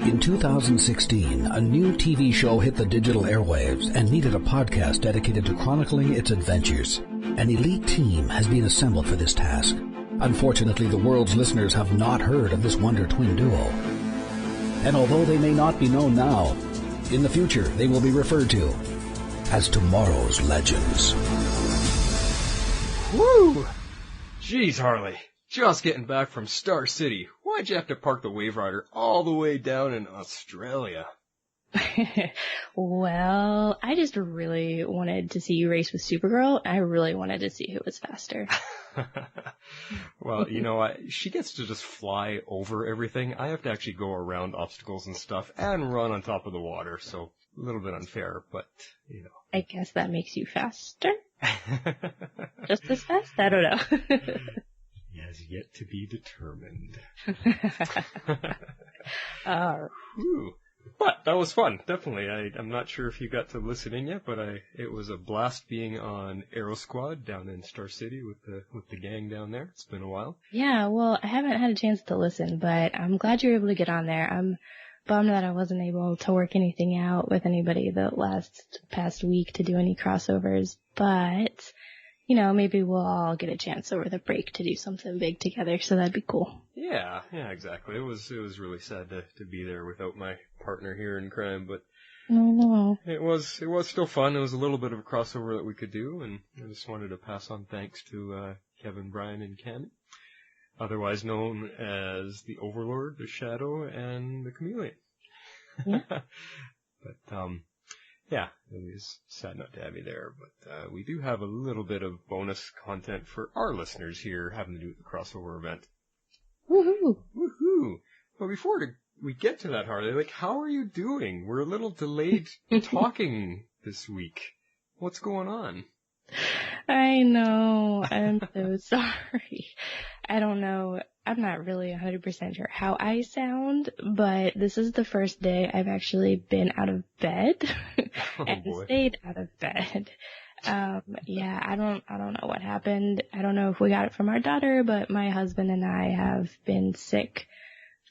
In 2016, a new TV show hit the digital airwaves and needed a podcast dedicated to chronicling its adventures. An elite team has been assembled for this task. Unfortunately, the world's listeners have not heard of this wonder twin duo. And although they may not be known now, in the future they will be referred to as tomorrow's legends. Woo! Jeez, Harley. Just getting back from Star City. Why'd you have to park the Wave Rider all the way down in Australia? Well, I just really wanted to see you race with Supergirl. I really wanted to see who was faster. Well, you know what? She gets to just fly over everything. I have to actually go around obstacles and stuff and run on top of the water, so a little bit unfair, but, you know. I guess that makes you faster? Just as fast? I don't know. Has yet to be determined. Ooh. But that was fun, definitely. I'm not sure if you got to listen in yet, but it was a blast being on Aero Squad down in Star City with the gang down there. It's been a while. Yeah, well, I haven't had a chance to listen, but I'm glad you were able to get on there. I'm bummed that I wasn't able to work anything out with anybody the past week to do any crossovers, but you know, maybe we'll all get a chance over the break to do something big together, so that'd be cool. Yeah, exactly. It was really sad to be there without my partner here in crime, but no. It was still fun. It was a little bit of a crossover that we could do, and I just wanted to pass on thanks to Kevin, Brian, and Ken, otherwise known as the Overlord, the Shadow, and the Chameleon. Yeah. But yeah, it was sad not to have you there, but we do have a little bit of bonus content for our listeners here having to do with the crossover event. Woohoo! Woohoo! Well, before we get to that, Harley, like, how are you doing? We're a little delayed talking this week. What's going on? I know. I'm so sorry. I don't know. I'm not really 100% sure how I sound, but this is the first day I've actually been out of bed and stayed out of bed. Yeah, I don't know what happened. I don't know if we got it from our daughter, but my husband and I have been sick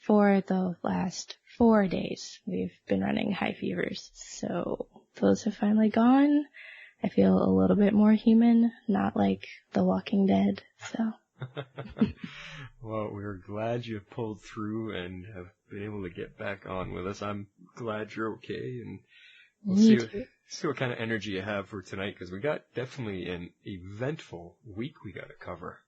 for the last 4 days. We've been running high fevers. So those have finally gone. I feel a little bit more human, not like The Walking Dead, so. Well, we're glad you pulled through and have been able to get back on with us. I'm glad you're okay, and we'll see what kind of energy you have for tonight, because we got definitely an eventful week we got to cover.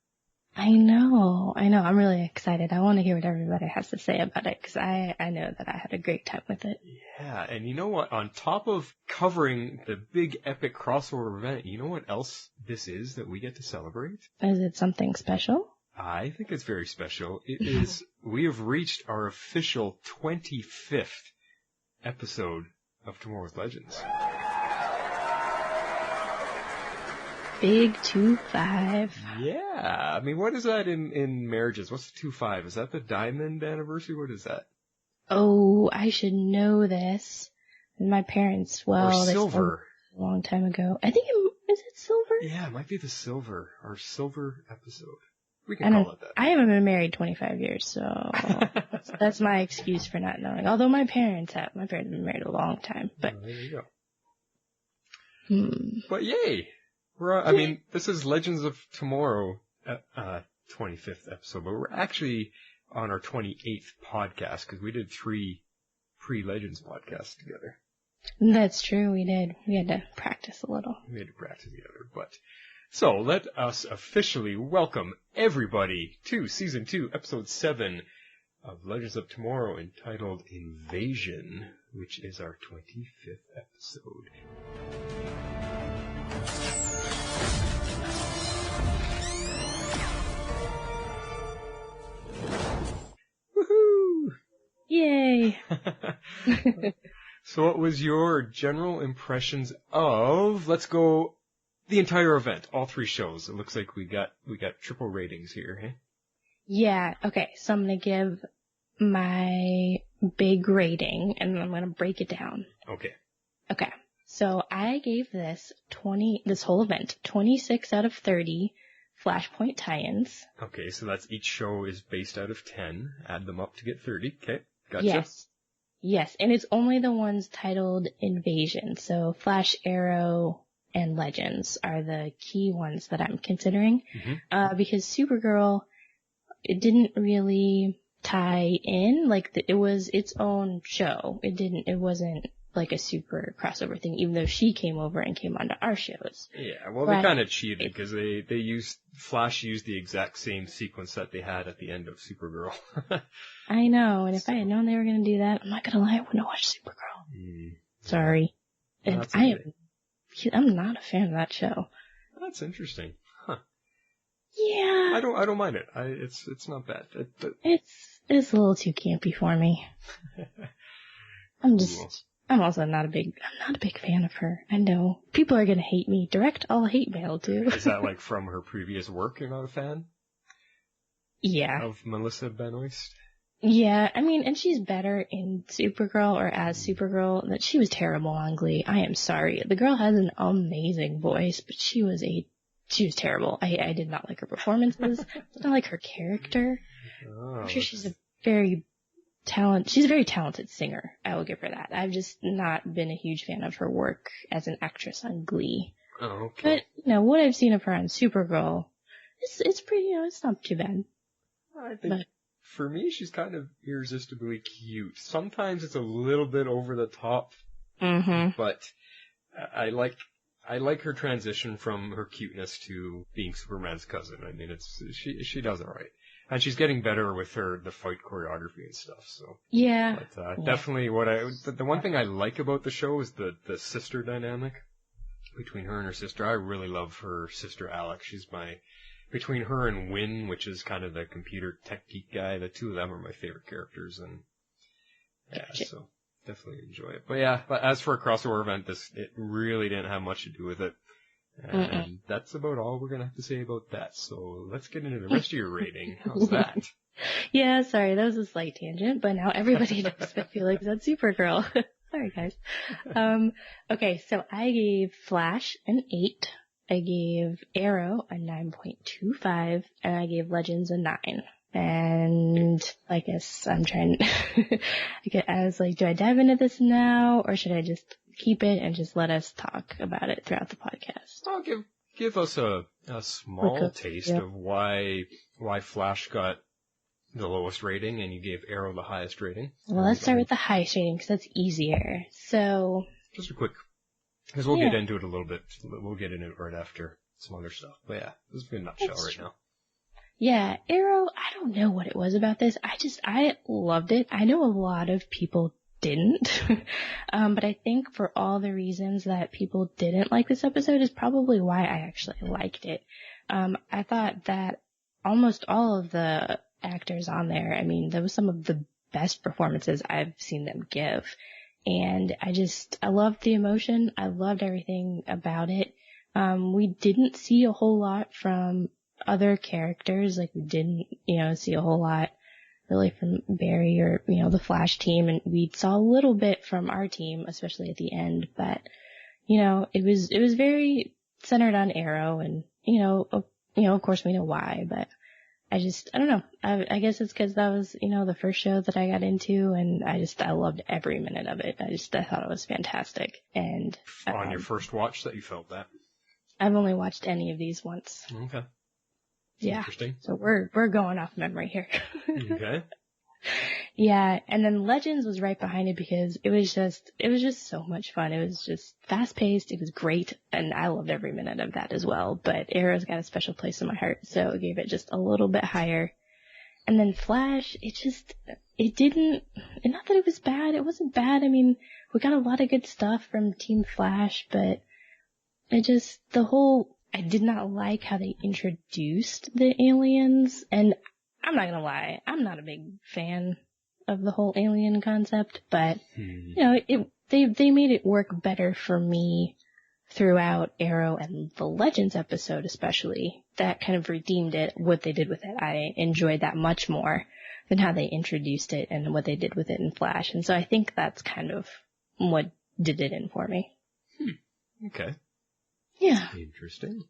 I know. I'm really excited. I want to hear what everybody has to say about it, because I know that I had a great time with it. Yeah, and you know what? On top of covering the big epic crossover event, you know what else this is that we get to celebrate? Is it something special? I think it's very special. It is, we have reached our official 25th episode of Tomorrow's Legends. Big 2-5. Yeah. I mean, what is that in marriages? What's the 2-5? Is that the diamond anniversary? What is that? Oh, I should know this. My parents, or silver. A long time ago. I think is it silver? Yeah, it might be the silver. Our silver episode. We can call it that. I haven't been married 25 years, so that's my excuse for not knowing. Although my parents have. My parents have been married a long time. But there you go. But yay! I mean, this is Legends of Tomorrow, 25th episode, but we're actually on our 28th podcast, because we did 3 pre-Legends podcasts together. That's true, we did. We had to practice a little. We had to practice together, but... So, let us officially welcome everybody to Season 2, Episode 7 of Legends of Tomorrow, entitled Invasion, which is our 25th episode. Woohoo! Yay! So what was your general impressions of, let's go, the entire event, all 3 shows? It looks like we got triple ratings here, hey? Yeah, okay, so I'm gonna give my big rating, and I'm gonna break it down. Okay. Okay, so I gave this whole event, 26 out of 30 Flashpoint tie-ins. Okay, so that's each show is based out of 10. Add them up to get 30. Okay, gotcha. Yes. Yes, and it's only the ones titled Invasion. So Flash, Arrow, and Legends are the key ones that I'm considering. Because Supergirl, it didn't really tie in. Like, it was its own show. It wasn't like a super crossover thing, even though she came over and came onto our shows. Yeah, well, they kind of cheated because Flash used the exact same sequence that they had at the end of Supergirl. I know, and if I had known they were going to do that, I'm not going to lie, I wouldn't have watched Supergirl. Sorry. I'm not a fan of that show. That's interesting. Huh. Yeah. I don't mind it. It's not bad. It's a little too campy for me. I'm also not a big fan of her. I know. People are gonna hate me. Direct all hate mail too. Is that like from her previous work you're not a fan? Yeah. Of Melissa Benoist? Yeah, I mean, and she's better in Supergirl or as Supergirl. That she was terrible on Glee. I am sorry. The girl has an amazing voice, but she was terrible. I did not like her performances. I did not like her character. I'm sure she's a very talented singer. I will give her that. I've just not been a huge fan of her work as an actress on Glee. Oh, okay. But, what I've seen of her on Supergirl, it's pretty, it's not too bad. I think for me, she's kind of irresistibly cute. Sometimes it's a little bit over the top, but I like her transition from her cuteness to being Superman's cousin. I mean, she does it right. And she's getting better with the fight choreography and stuff, so. Yeah. But, definitely the one thing I like about the show is the sister dynamic between her and her sister. I really love her sister Alex. Between her and Wynn, which is kind of the computer tech geek guy, the two of them are my favorite characters, and yeah, so definitely enjoy it. But as for a crossover event, it really didn't have much to do with it. And that's about all we're going to have to say about that. So let's get into the rest of your rating. How's that? Yeah, sorry, that was a slight tangent, but now everybody knows I feel like that's Supergirl. Sorry, guys. Okay, so I gave Flash an 8. I gave Arrow a 9.25, and I gave Legends a 9. And I guess I'm trying I was like, do I dive into this now, or should I just keep it and just let us talk about it throughout the podcast? I'll give us a small taste of why Flash got the lowest rating and you gave Arrow the highest rating. Well, let's start with the highest rating because that's easier. So just a quick, because we'll get into it a little bit. We'll get into it right after some other stuff. But yeah, this is a nutshell right now. Yeah, Arrow, I don't know what it was about this. I loved it. I know a lot of people didn't. But I think for all the reasons that people didn't like this episode is probably why I actually liked it. I thought that almost all of the actors on there, I mean, that was some of the best performances I've seen them give. And I loved the emotion. I loved everything about it. We didn't see a whole lot from other characters. Like, we didn't, see a whole lot really from Barry or, the Flash team. And we saw a little bit from our team, especially at the end. But, it was very centered on Arrow and, of course we know why, but I don't know. I guess it's because that was, the first show that I got into, and I loved every minute of it. I thought it was fantastic. And on your first watch that you felt that? I've only watched any of these once. Okay. Yeah. Interesting. So we're going off memory here. Okay. Yeah, and then Legends was right behind it because it was just so much fun. It was just fast paced. It was great, and I loved every minute of that as well. But Arrow's got a special place in my heart, so I gave it just a little bit higher. And then Flash, not that it was bad. It wasn't bad. I mean, we got a lot of good stuff from Team Flash, but I did not like how they introduced the aliens, and I'm not gonna lie, I'm not a big fan of the whole alien concept, but, they made it work better for me throughout Arrow and the Legends episode especially. That kind of redeemed it, what they did with it. I enjoyed that much more than how they introduced it and what they did with it in Flash, and so I think that's kind of what did it in for me. Okay. Yeah. Interesting.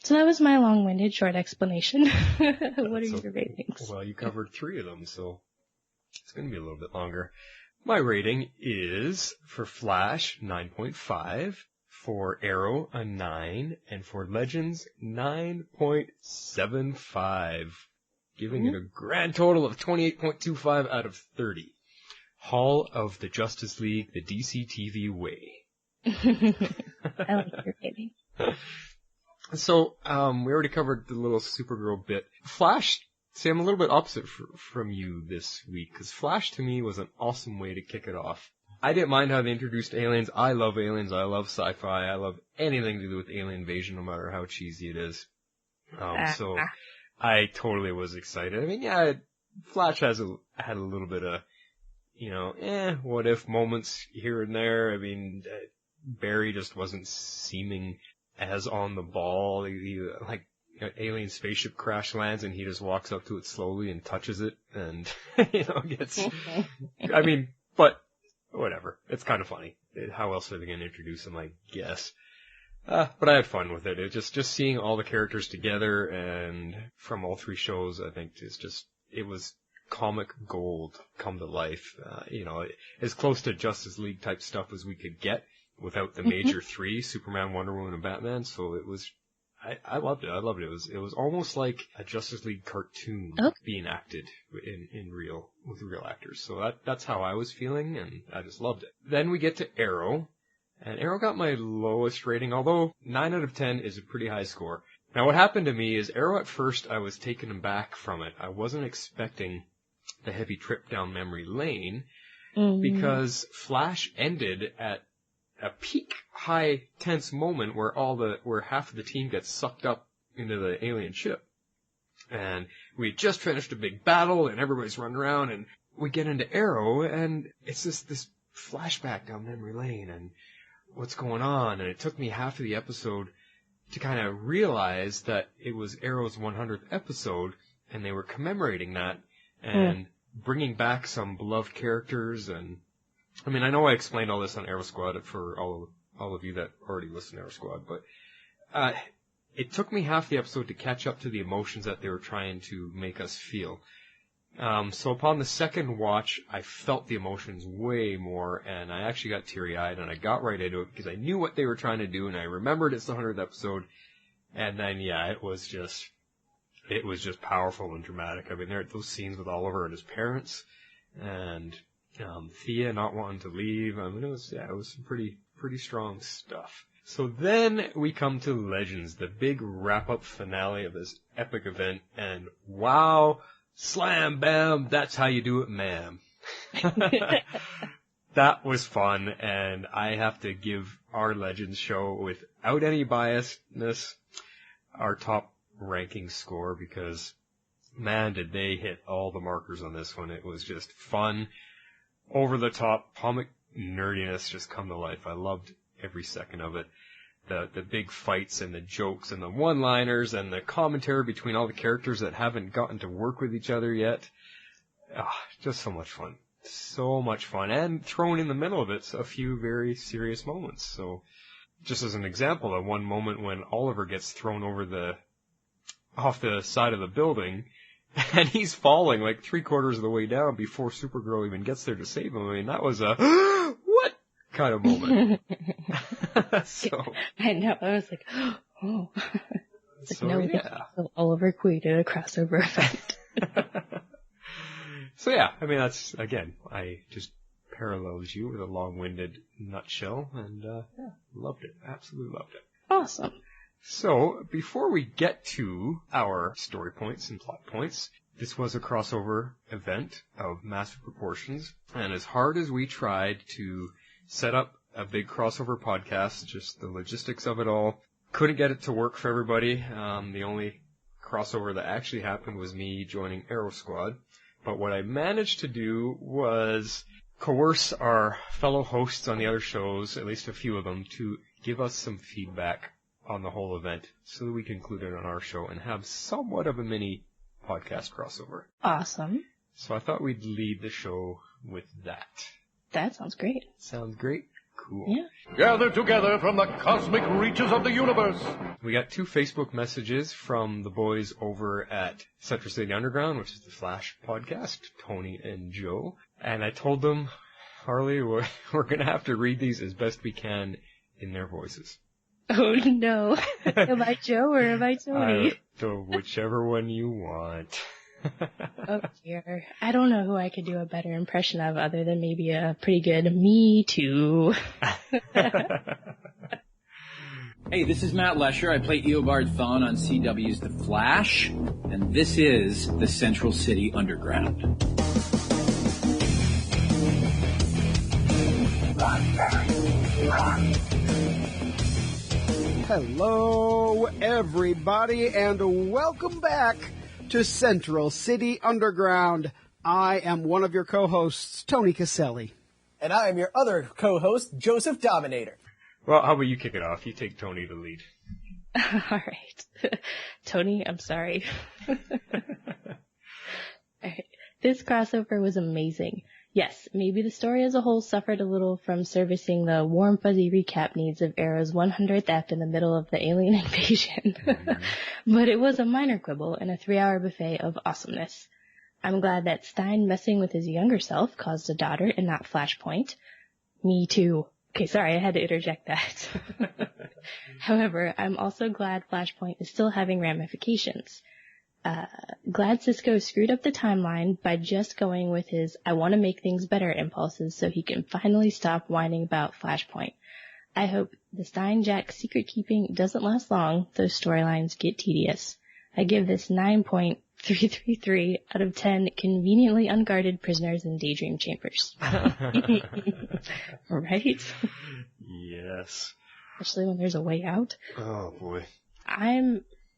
So that was my long-winded short explanation. What are your ratings? Well, you covered 3 of them, so it's going to be a little bit longer. My rating is for Flash 9.5, for Arrow a 9, and for Legends 9.75, giving it a grand total of 28.25 out of 30. Hall of the Justice League, the DC TV way. I like your rating. So, we already covered the little Supergirl bit. Flash, see, I'm a little bit opposite from you this week, because Flash to me was an awesome way to kick it off. I didn't mind how they introduced aliens. I love aliens. I love sci-fi. I love anything to do with alien invasion, no matter how cheesy it is. So I totally was excited. I mean, yeah, Flash had a little bit of, what if moments here and there. I mean, Barry just wasn't seeming as on the ball. Like, alien spaceship crash lands and he just walks up to it slowly and touches it and, gets, I mean, but whatever. It's kind of funny. How else are they going to introduce him, I guess? But I had fun with it. Just seeing all the characters together and from all three shows, I think it was comic gold come to life. As close to Justice League type stuff as we could get without the major three, Superman, Wonder Woman, and Batman. So it was, I loved it. It was almost like a Justice League cartoon being acted with real actors. So that's how I was feeling, and I just loved it. Then we get to Arrow, and Arrow got my lowest rating, although 9 out of 10 is a pretty high score. Now what happened to me is Arrow at first I was taken aback from it. I wasn't expecting the heavy trip down memory lane, because Flash ended at a peak high tense moment where half of the team gets sucked up into the alien ship. And we just finished a big battle and everybody's running around and we get into Arrow and it's this flashback down memory lane and what's going on. And it took me half of the episode to kind of realize that it was Arrow's 100th episode and they were commemorating that and bringing back some beloved characters. And I mean, I know I explained all this on Arrow Squad for all of you that already listen to Arrow Squad, but it took me half the episode to catch up to the emotions that they were trying to make us feel. So upon the second watch, I felt the emotions way more, and I actually got teary-eyed, and I got right into it because I knew what they were trying to do, and I remembered it's the 100th episode, and then, yeah, it was just powerful and dramatic. I mean, there are those scenes with Oliver and his parents, and Thea not wanting to leave. I mean, it was some pretty strong stuff. So then we come to Legends, the big wrap-up finale of this epic event, and wow, slam, bam, that's how you do it, ma'am. That was fun, and I have to give our Legends show, without any biasness, our top ranking score, because, man, did they hit all the markers on this one. It was just fun, over-the-top comic nerdiness just come to life. I loved every second of it. The big fights and the jokes and the one-liners and the commentary between all the characters that haven't gotten to work with each other yet. Just so much fun. So much fun. And thrown in the middle of it, a few very serious moments. So, just as an example, at one moment when Oliver gets thrown off the side of the building, and he's falling like 3/4 of the way down before Supergirl even gets there to save him. I mean, that was a what kind of moment. So I know. I was like, oh. So, no, yeah. So Oliver created a crossover effect. So yeah, I mean, that's, again, I just paralleled you with a long-winded nutshell, and loved it. Absolutely loved it. Awesome. So, before we get to our story points and plot points, this was a crossover event of massive proportions, and as hard as we tried to set up a big crossover podcast, just the logistics of it all, couldn't get it to work for everybody. The only crossover that actually happened was me joining Arrow Squad, but what I managed to do was coerce our fellow hosts on the other shows, at least a few of them, to give us some feedback on the whole event so that we can include it on our show and have somewhat of a mini podcast crossover. Awesome. So I thought we'd lead the show with that. That sounds great. Sounds great? Cool. Yeah. Gather together from the cosmic reaches of the universe. We got 2 Facebook messages from the boys over at Central City Underground, which is the Flash podcast, Tony and Joe. And I told them Harley, we're going to have to read these as best we can in their voices. Oh, no. Am I Joe or am I Tony? Whichever one you want. Oh, dear. I don't know who I could do a better impression of other than maybe a pretty good me too. Hey, this is Matt Lesher. I play Eobard Thawne on CW's The Flash, and this is the Central City Underground. Run, Barry, run. Hello, everybody, and welcome back to Central City Underground. I am one of your co-hosts, Tony Caselli. And I am your other co-host, Joseph Dominator. Well, how about you kick it off? You take Tony to lead. All right. Tony, I'm sorry. All right. This crossover was amazing. Yes, maybe the story as a whole suffered a little from servicing the warm, fuzzy recap needs of Arrow's 100th ep in the middle of the alien invasion. But it was a minor quibble and a 3-hour buffet of awesomeness. I'm glad that Stein messing with his younger self caused a daughter and not Flashpoint. Me too. Okay, sorry, I had to interject that. However, I'm also glad Flashpoint is still having ramifications. Glad Cisco screwed up the timeline by just going with his I want to make things better impulses so he can finally stop whining about Flashpoint. I hope the Stein-Jack secret keeping doesn't last long. Those storylines get tedious. I give this 9.333 out of 10 conveniently unguarded prisoners in daydream chambers. Right? Yes. Especially when there's a way out. Oh, boy.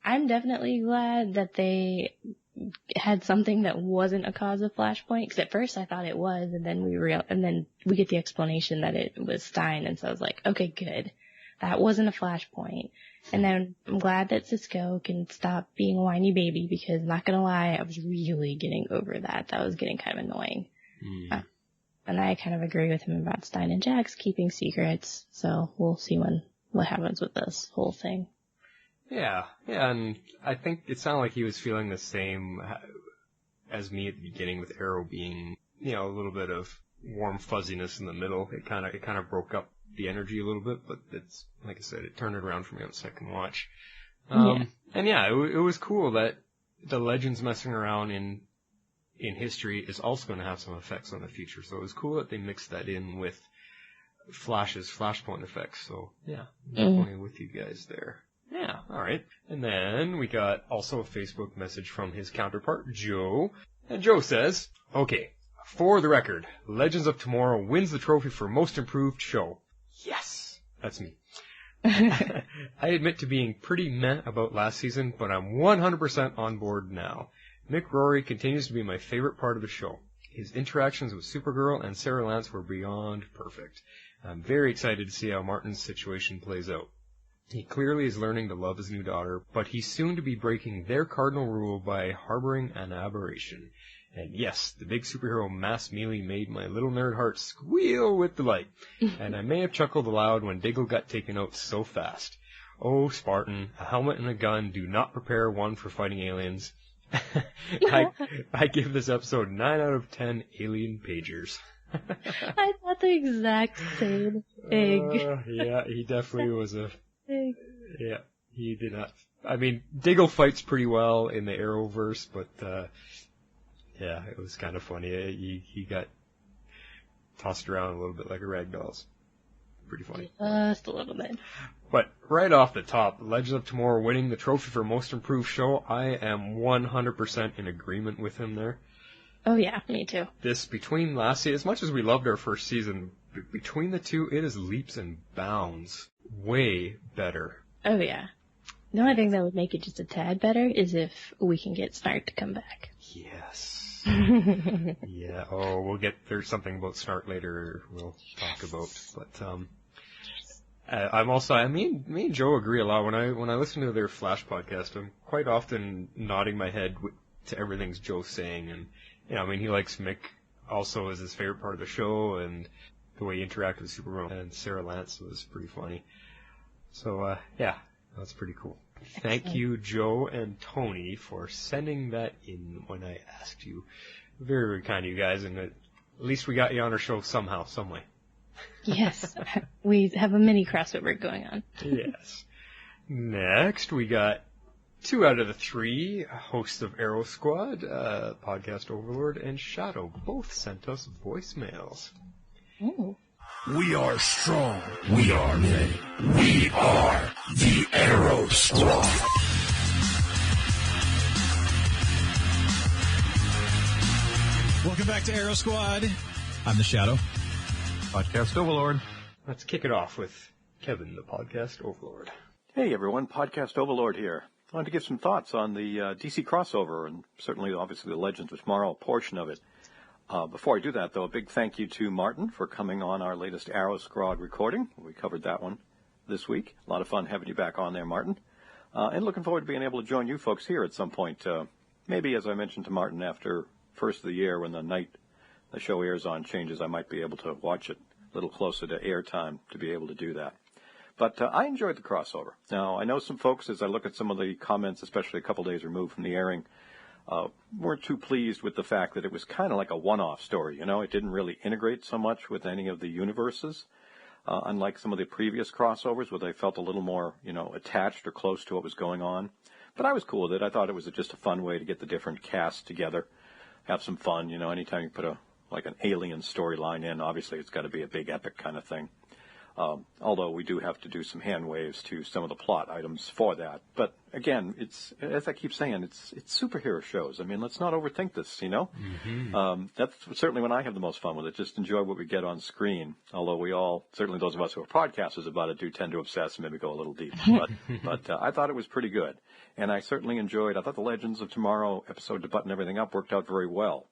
I'm definitely glad that they had something that wasn't a cause of Flashpoint, because at first I thought it was, and then we get the explanation that it was Stein, and so I was like, okay, good. That wasn't a Flashpoint. And then I'm glad that Cisco can stop being a whiny baby, because not gonna lie, I was really getting over that. That was getting kind of annoying. And I kind of agree with him about Stein and Jax keeping secrets, so we'll see what happens with this whole thing. Yeah, and I think it sounded like he was feeling the same as me at the beginning, with Arrow being, a little bit of warm fuzziness in the middle. It kind of broke up the energy a little bit, but it's, like I said, it turned it around for me on the second watch. And it was cool that the Legends messing around in history is also going to have some effects on the future. So it was cool that they mixed that in with Flash's Flashpoint effects. So yeah, definitely with you guys there. Yeah, alright. And then we got also a Facebook message from his counterpart, Joe. And Joe says, okay, for the record, Legends of Tomorrow wins the trophy for most improved show. Yes! That's me. I admit to being pretty meh about last season, but I'm 100% on board now. Mick Rory continues to be my favorite part of the show. His interactions with Supergirl and Sarah Lance were beyond perfect. I'm very excited to see how Martin's situation plays out. He clearly is learning to love his new daughter, but he's soon to be breaking their cardinal rule by harboring an aberration. And yes, the big superhero mass melee made my little nerd heart squeal with delight. And I may have chuckled aloud when Diggle got taken out so fast. Oh, Spartan, a helmet and a gun do not prepare one for fighting aliens. I give this episode 9 out of 10 alien pagers. I thought the exact same thing. Yeah, he definitely was a... Yeah, he did not... I mean, Diggle fights pretty well in the Arrowverse, but, yeah, it was kind of funny. He got tossed around a little bit like a ragdoll. Pretty funny. Just a little bit. But right off the top, Legends of Tomorrow winning the trophy for most improved show, I am 100% in agreement with him there. Oh yeah, me too. This, between last season, as much as we loved our first season, between the two, it is leaps and bounds way better. Oh yeah. The only thing that would make it just a tad better is if we can get Snart to come back. Yes. Yeah. Oh, there's something about Snart later we'll talk about. But, me and Joe agree a lot. When I listen to their Flash podcast, I'm quite often nodding my head to everything Joe's saying. And, he likes Mick also as his favorite part of the show, and the way he interacted with Supergirl and Sarah Lance was pretty funny. So, yeah, that's pretty cool. Thank you, Joe and Tony, for sending that in when I asked you. Very, very kind of you guys, and At least we got you on our show somehow, some way. Yes, we have a mini crossover going on. Yes. Next, we got 2 out of the 3 hosts of Arrow Squad, Podcast Overlord and Shadow, both sent us voicemails. Oh. We are strong. We are many. We are the Arrow Squad. Welcome back to Arrow Squad. I'm the Shadow. Podcast Overlord. Let's kick it off with Kevin, the Podcast Overlord. Hey everyone, Podcast Overlord here. I wanted to give some thoughts on the DC crossover and certainly, obviously, the Legends of Tomorrow portion of it. Before I do that, though, a big thank you to Martin for coming on our latest Arrow Squad recording. We covered that one this week. A lot of fun having you back on there, Martin. And looking forward to being able to join you folks here at some point. Maybe, as I mentioned to Martin, after first of the year when the night the show airs on changes, I might be able to watch it a little closer to airtime to be able to do that. But I enjoyed the crossover. Now, I know some folks, as I look at some of the comments, especially a couple days removed from the airing, weren't too pleased with the fact that it was kind of like a one-off story. You know, it didn't really integrate so much with any of the universes, unlike some of the previous crossovers where they felt a little more, you know, attached or close to what was going on. But I was cool with it. I thought it was just a fun way to get the different casts together, have some fun. You know, anytime you put an alien storyline in, obviously it's got to be a big epic kind of thing. Although we do have to do some hand waves to some of the plot items for that. But again, it's, as I keep saying, it's superhero shows. I mean, let's not overthink this, you know? Mm-hmm. That's certainly when I have the most fun with it. Just enjoy what we get on screen. Although we all, certainly those of us who are podcasters about it, do tend to obsess and maybe go a little deep. But I thought it was pretty good. And I certainly enjoyed, I thought the Legends of Tomorrow episode to button everything up worked out very well.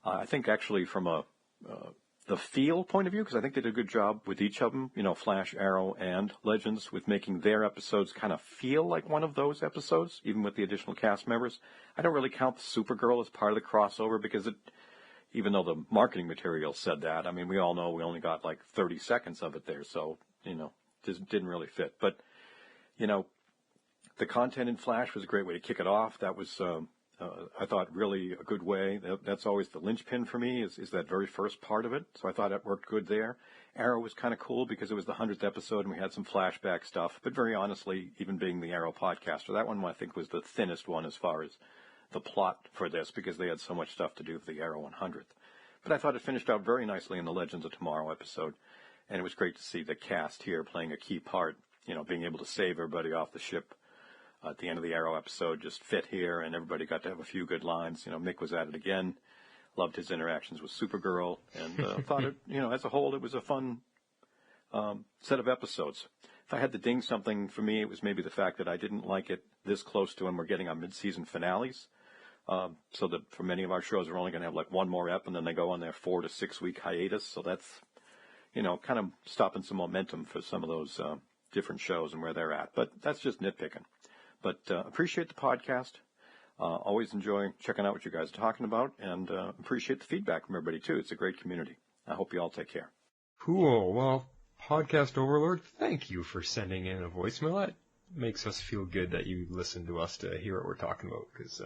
I think actually from the feel point of view, because I think they did a good job with each of them, you know, Flash, Arrow, and Legends, with making their episodes kind of feel like one of those episodes, even with the additional cast members. I don't really count Supergirl as part of the crossover because even though the marketing material said that, I mean, we all know we only got like 30 seconds of it there, so, you know, just didn't really fit. But, you know, the content in Flash was a great way to kick it off. That was, I thought, really a good way. That's always the linchpin for me, is that very first part of it. So I thought it worked good there. Arrow was kind of cool because it was the 100th episode and we had some flashback stuff. But very honestly, even being the Arrow podcaster, that one I think was the thinnest one as far as the plot for this, because they had so much stuff to do for the Arrow 100th. But I thought it finished out very nicely in the Legends of Tomorrow episode. And it was great to see the cast here playing a key part, you know, being able to save everybody off the ship at the end of the Arrow episode just fit here, and everybody got to have a few good lines. You know, Mick was at it again. Loved his interactions with Supergirl, and thought it, you know, as a whole, it was a fun set of episodes. If I had to ding something, for me, it was maybe the fact that I didn't like it this close to when we're getting our mid-season finales. So that for many of our shows, we're only going to have like one more ep, and then they go on their 4 to 6 week hiatus. So that's, you know, kind of stopping some momentum for some of those different shows and where they're at. But that's just nitpicking. But appreciate the podcast. Always enjoy checking out what you guys are talking about, and appreciate the feedback from everybody, too. It's a great community. I hope you all take care. Cool. Well, Podcast Overlord, thank you for sending in a voicemail. That makes us feel good that you listen to us to hear what we're talking about, because,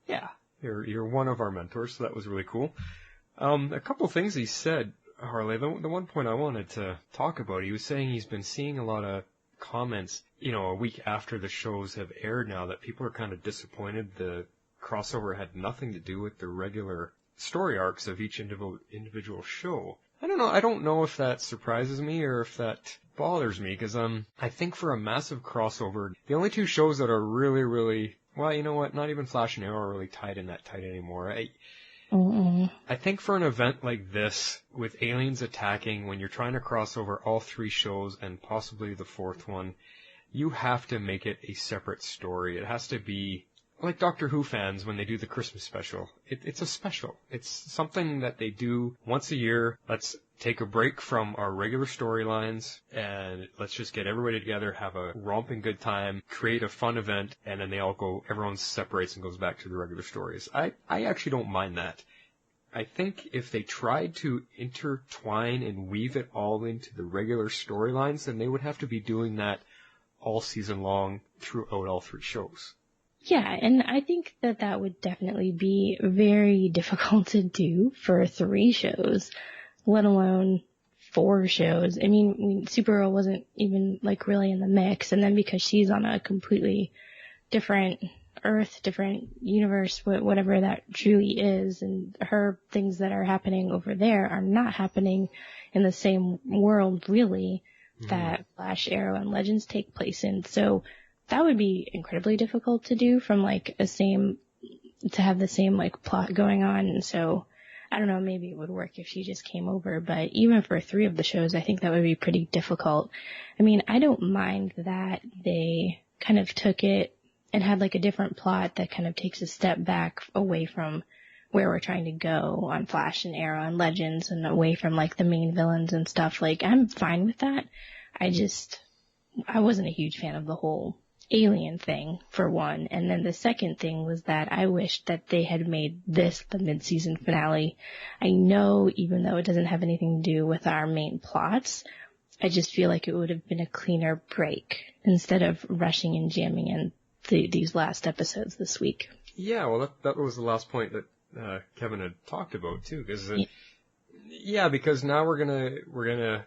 yeah, you're one of our mentors, so that was really cool. A couple things he said, Harley. The one point I wanted to talk about, he was saying he's been seeing a lot of comments, you know, a week after the shows have aired now, that people are kind of disappointed the crossover had nothing to do with the regular story arcs of each individual show. I don't know. I don't know if that surprises me or if that bothers me, because I think for a massive crossover, the only two shows that are really, really, well, you know what? Not even Flash and Arrow are really tied in that tight anymore. I think for an event like this, with aliens attacking, when you're trying to cross over all 3 shows and possibly the 4th one, you have to make it a separate story. It has to be like Doctor Who fans when they do the Christmas special. It's a special. It's something that they do once a year. Let's take a break from our regular storylines and let's just get everybody together, have a romping good time, create a fun event, and then everyone separates and goes back to the regular stories. I actually don't mind that. I think if they tried to intertwine and weave it all into the regular storylines, then they would have to be doing that all season long throughout all 3 shows. Yeah, and I think that that would definitely be very difficult to do for 3 shows, let alone 4 shows. I mean, Supergirl wasn't even, like, really in the mix, and then because she's on a completely different Earth, different universe, whatever that truly is, and her things that are happening over there are not happening in the same world, really, that Flash, Arrow, and Legends take place in. So that would be incredibly difficult to do from, like, to have the same, like, plot going on. And so, I don't know, maybe it would work if she just came over, but even for 3 of the shows, I think that would be pretty difficult. I mean, I don't mind that they kind of took it and had, like, a different plot that kind of takes a step back away from where we're trying to go on Flash and Arrow and Legends and away from, like, the main villains and stuff. Like, I'm fine with that. I wasn't a huge fan of the whole alien thing, for one. And then the second thing was that I wished that they had made this the mid-season finale. I know, even though it doesn't have anything to do with our main plots, I just feel like it would have been a cleaner break instead of rushing and jamming in these last episodes this week. Yeah, well, that was the last point that Kevin had talked about too, because now we're gonna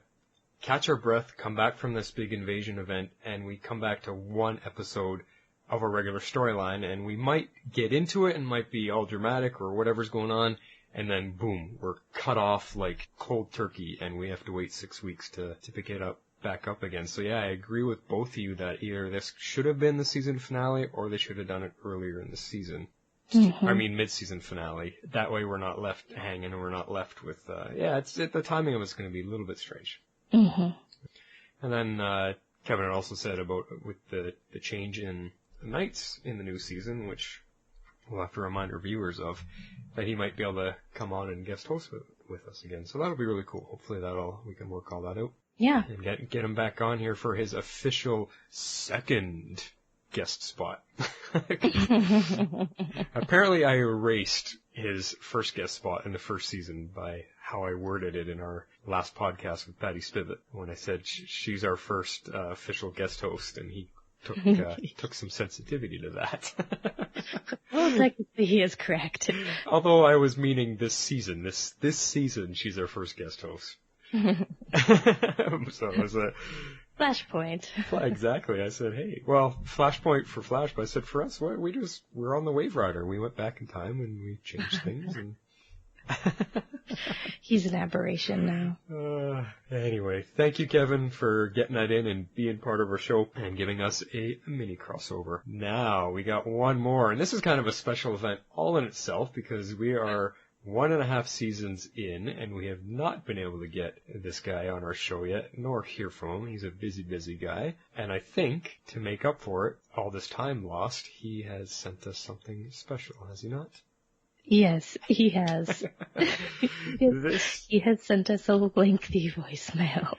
catch our breath, come back from this big invasion event, and we come back to 1 episode of a regular storyline, and we might get into it and might be all dramatic or whatever's going on, and then boom, we're cut off like cold turkey, and we have to wait 6 weeks to pick it back up again. So yeah, I agree with both of you that either this should have been the season finale or they should have done it earlier in the season. I mean, mid-season finale. That way we're not left hanging and we're not left with, the timing of it's going to be a little bit strange. And then, Kevin had also said about with the change in nights in the new season, which we'll have to remind our viewers of, that he might be able to come on and guest host with us again. So that'll be really cool. Hopefully we can work all that out. Yeah. And get him back on here for his official 2nd guest spot. Apparently I erased his first guest spot in the first season by how I worded it in our last podcast with Patty Spivot when I said she's our first official guest host, and he took some sensitivity to that. Well, technically he is correct. Although I was meaning this season. This season she's our first guest host. So it was a Flashpoint. Exactly. I said, hey, well, Flashpoint for Flash, but I said for us, we're on the Wave Rider. We went back in time and we changed things. And he's an aberration now. Anyway, thank you, Kevin, for getting that in and being part of our show and giving us a mini crossover. Now we got one more, and this is kind of a special event all in itself because we are 1.5 seasons in, and we have not been able to get this guy on our show yet, nor hear from him. He's a busy guy. And I think, to make up for it, all this time lost, he has sent us something special, has he not? Yes, he has. He has sent us a lengthy voicemail.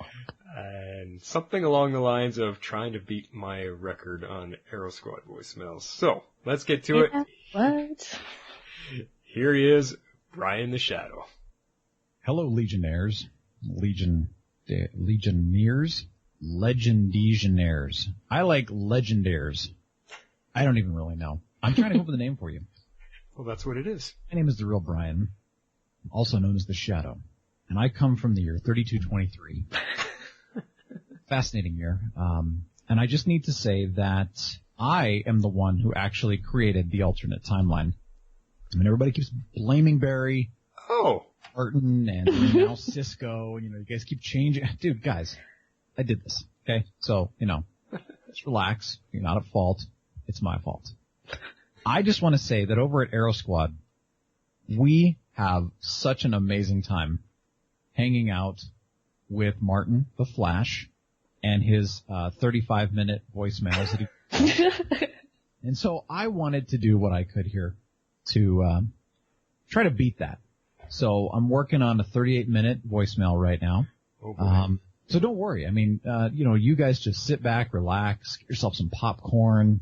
And something along the lines of trying to beat my record on Arrow Squad voicemails. So, let's get to it. What? Here he is, Brian the Shadow. Hello, Legionnaires. Legionnaires? Legendionaires. I like Legendaires. I don't even really know. I'm trying to come up with a name for you. Well, that's what it is. My name is the real Brian, also known as the Shadow, and I come from the year 3223. Fascinating year. And I just need to say that I am the one who actually created the alternate timeline. I mean, everybody keeps blaming Barry. Oh. Burton and now Cisco, and, you guys keep changing. Dude, guys, I did this, okay? So, just relax. You're not at fault. It's my fault. I just want to say that over at Arrow Squad, we have such an amazing time hanging out with Martin the Flash and his 35-minute voicemails that he And so I wanted to do what I could here to try to beat that. So I'm working on a 38-minute voicemail right now. Oh, so don't worry. I mean, you guys just sit back, relax, get yourself some popcorn,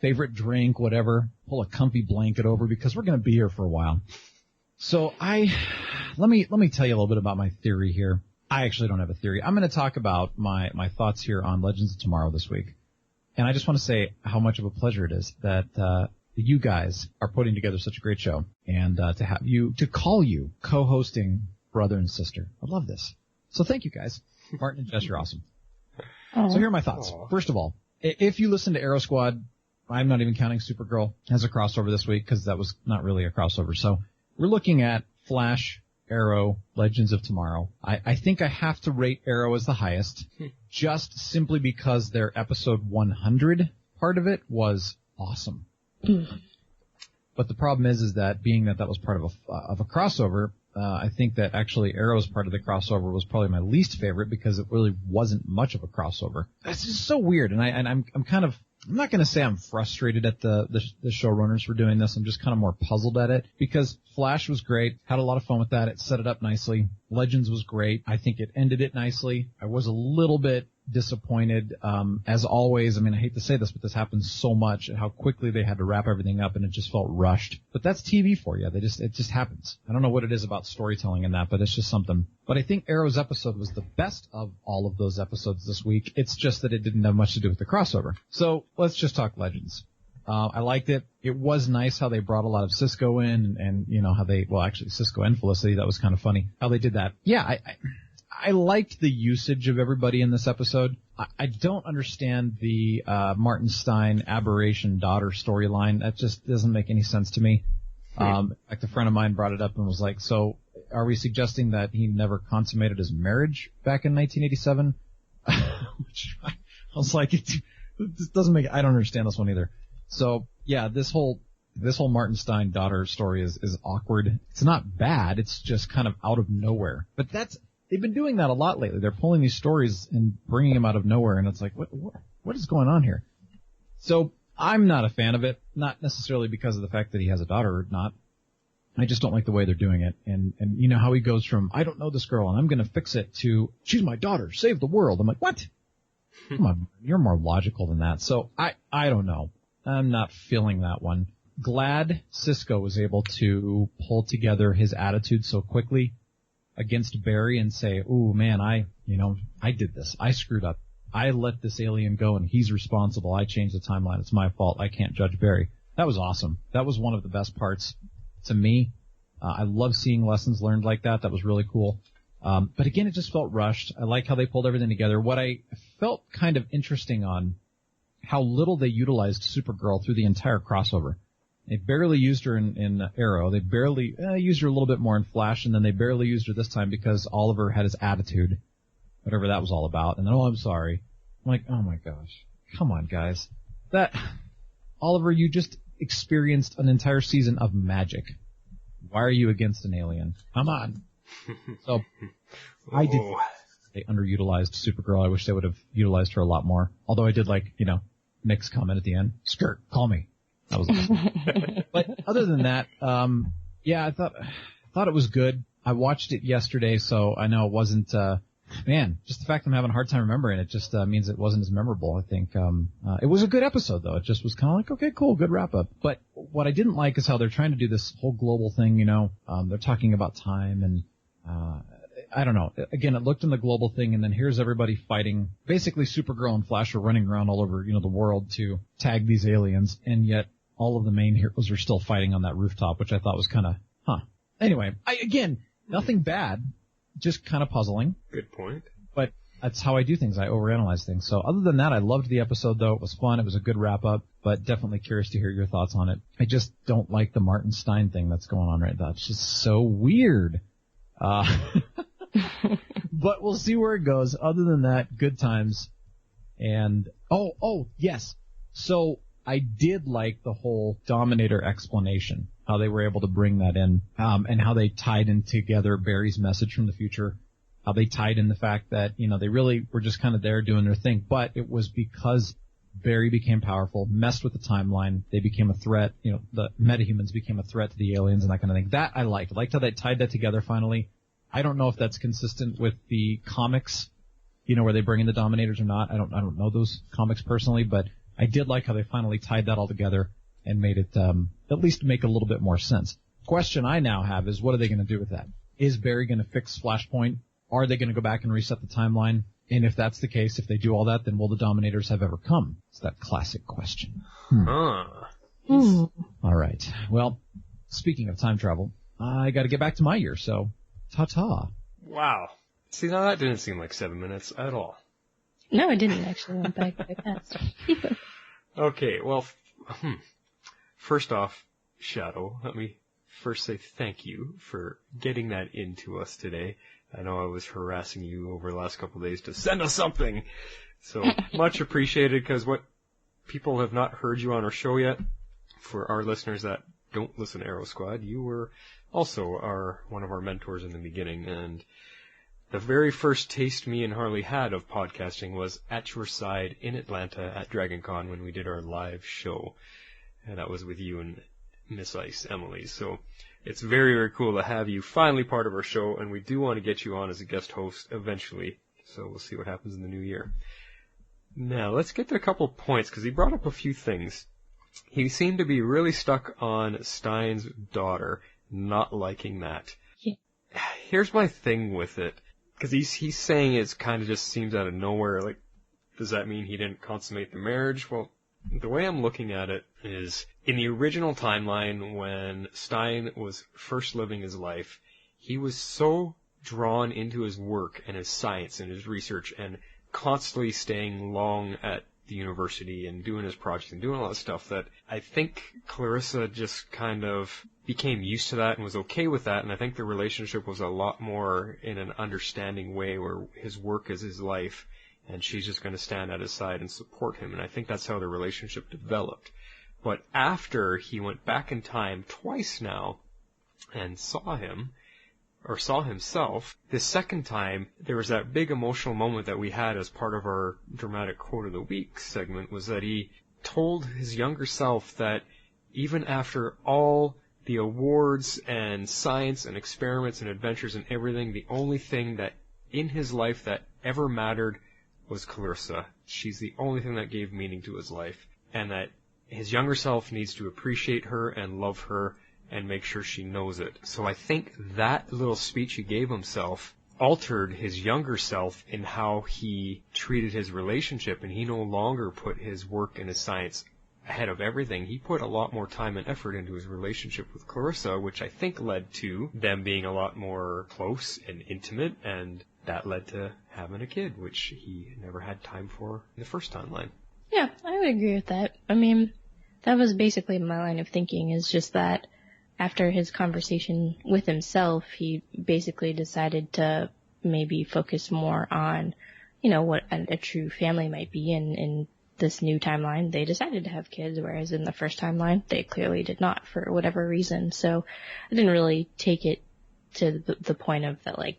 favorite drink, whatever. Pull a comfy blanket over because we're going to be here for a while. So let me tell you a little bit about my theory here. I actually don't have a theory. I'm going to talk about my thoughts here on Legends of Tomorrow this week. And I just want to say how much of a pleasure it is that you guys are putting together such a great show, and to call you co-hosting brother and sister. I love this. So thank you guys. Martin and Jess, you're awesome. So here are my thoughts. First of all, if you listen to Arrow Squad, I'm not even counting Supergirl as a crossover this week because that was not really a crossover. So we're looking at Flash, Arrow, Legends of Tomorrow. I think I have to rate Arrow as the highest just simply because their episode 100 part of it was awesome. But the problem is that being that was part of a crossover, I think that actually Arrow's part of the crossover was probably my least favorite because it really wasn't much of a crossover. It's just so weird, and I'm kind of, I'm not going to say I'm frustrated at the showrunners for doing this. I'm just kind of more puzzled at it because Flash was great, had a lot of fun with that. It set it up nicely. Legends was great. I think it ended it nicely. I was a little bit disappointed, as always. I mean, I hate to say this, but this happens so much, how quickly they had to wrap everything up, and it just felt rushed. But that's TV for you. It just happens. I don't know what it is about storytelling in that, but it's just something. But I think Arrow's episode was the best of all of those episodes this week. It's just that it didn't have much to do with the crossover. So let's just talk Legends. I liked it. It was nice how they brought a lot of Cisco in, and you know how actually Cisco and Felicity, that was kind of funny how they did that. Yeah, I liked the usage of everybody in this episode. I don't understand the Martin Stein aberration daughter storyline. That just doesn't make any sense to me. Like a friend of mine brought it up and was like, so are we suggesting that he never consummated his marriage back in 1987? Which I was like, this doesn't make, I don't understand this one either. So yeah, this whole Martin Stein daughter story is awkward. It's not bad. It's just kind of out of nowhere. But they've been doing that a lot lately. They're pulling these stories and bringing them out of nowhere, and it's like, what is going on here? So I'm not a fan of it, not necessarily because of the fact that he has a daughter or not. I just don't like the way they're doing it. And you know how he goes from, I don't know this girl and I'm going to fix it, to, she's my daughter, save the world. I'm like, what? Come on, you're more logical than that. So I don't know. I'm not feeling that one. Glad Cisco was able to pull together his attitude so quickly against Barry and say, ooh, man, I did this. I screwed up. I let this alien go and he's responsible. I changed the timeline. It's my fault. I can't judge Barry. That was awesome. That was one of the best parts to me. I love seeing lessons learned like that. That was really cool. But again, it just felt rushed. I like how they pulled everything together. What I felt kind of interesting on how little they utilized Supergirl through the entire crossover. They barely used her in Arrow. They barely used her a little bit more in Flash, and then they barely used her this time because Oliver had his attitude, whatever that was all about. And then, I'm sorry. I'm like, oh my gosh. Come on, guys. Oliver, you just experienced an entire season of magic. Why are you against an alien? Come on. So, I did. They underutilized Supergirl. I wish they would have utilized her a lot more. Although I did like, Nick's comment at the end. Skirt, call me. That was awesome. But other than that, yeah, I thought it was good. I watched it yesterday, so I know it wasn't, just the fact I'm having a hard time remembering it just means it wasn't as memorable. I think it was a good episode, though. It just was kind of like, okay, cool, good wrap-up. But what I didn't like is how they're trying to do this whole global thing, they're talking about time and I don't know. Again, it looked in the global thing, and then here's everybody fighting. Basically, Supergirl and Flash are running around all over, the world to tag these aliens, and yet all of the main heroes are still fighting on that rooftop, which I thought was kind of, Anyway, nothing bad, just kind of puzzling. Good point. But that's how I do things. I overanalyze things. So other than that, I loved the episode, though. It was fun. It was a good wrap-up, but definitely curious to hear your thoughts on it. I just don't like the Martin Stein thing that's going on right now. It's just so weird. But we'll see where it goes. Other than that, good times. And, yes. So I did like the whole Dominator explanation, how they were able to bring that in, and how they tied in together Barry's message from the future, how they tied in the fact that, they really were just kind of there doing their thing, but it was because Barry became powerful, messed with the timeline, they became a threat, the metahumans became a threat to the aliens and that kind of thing. That I liked. I liked how they tied that together finally. I don't know if that's consistent with the comics, where they bring in the Dominators or not. I don't know those comics personally, but I did like how they finally tied that all together and made it at least make a little bit more sense. Question I now have is, what are they going to do with that? Is Barry going to fix Flashpoint? Are they going to go back and reset the timeline? And if that's the case, if they do all that, then will the Dominators have ever come? It's that classic question. All right. Well, speaking of time travel, I got to get back to my year, so ta-ta. Wow. See, now that didn't seem like 7 minutes at all. No, it didn't actually. Went back fast. Okay, well, first off, Shadow, let me first say thank you for getting that into us today. I know I was harassing you over the last couple of days to send us something. So much appreciated, because what people have not heard you on our show yet, for our listeners that don't listen to Arrow Squad, you were also one of our mentors in the beginning, and the very first taste me and Harley had of podcasting was at your side in Atlanta at DragonCon when we did our live show. And that was with you and Miss Ice, Emily. So it's very, very cool to have you finally part of our show, and we do want to get you on as a guest host eventually. So we'll see what happens in the new year. Now, let's get to a couple points, because he brought up a few things. He seemed to be really stuck on Stein's daughter, not liking that. Yeah. Here's my thing with it. Because he's saying it kind of just seems out of nowhere. Like, does that mean he didn't consummate the marriage? Well, the way I'm looking at it is, in the original timeline, when Stein was first living his life, he was so drawn into his work and his science and his research and constantly staying long at the university and doing his projects and doing a lot of stuff that I think Clarissa just kind of became used to that and was okay with that, and I think the relationship was a lot more in an understanding way where his work is his life and she's just going to stand at his side and support him, and I think that's how the relationship developed. But after he went back in time twice now and saw himself, the second time, there was that big emotional moment that we had as part of our dramatic quote of the week segment, was that he told his younger self that even after all the awards and science and experiments and adventures and everything, the only thing that in his life that ever mattered was Clarissa. She's the only thing that gave meaning to his life, and that his younger self needs to appreciate her and love her and make sure she knows it. So I think that little speech he gave himself altered his younger self in how he treated his relationship, and he no longer put his work and his science ahead of everything. He put a lot more time and effort into his relationship with Clarissa, which I think led to them being a lot more close and intimate, and that led to having a kid, which he never had time for in the first timeline. Yeah, I would agree with that. I mean, that was basically my line of thinking, is just that after his conversation with himself, he basically decided to maybe focus more on, you know, what a true family might be. And in this new timeline, they decided to have kids, whereas in the first timeline, they clearly did not for whatever reason. So I didn't really take it to the point of that, like,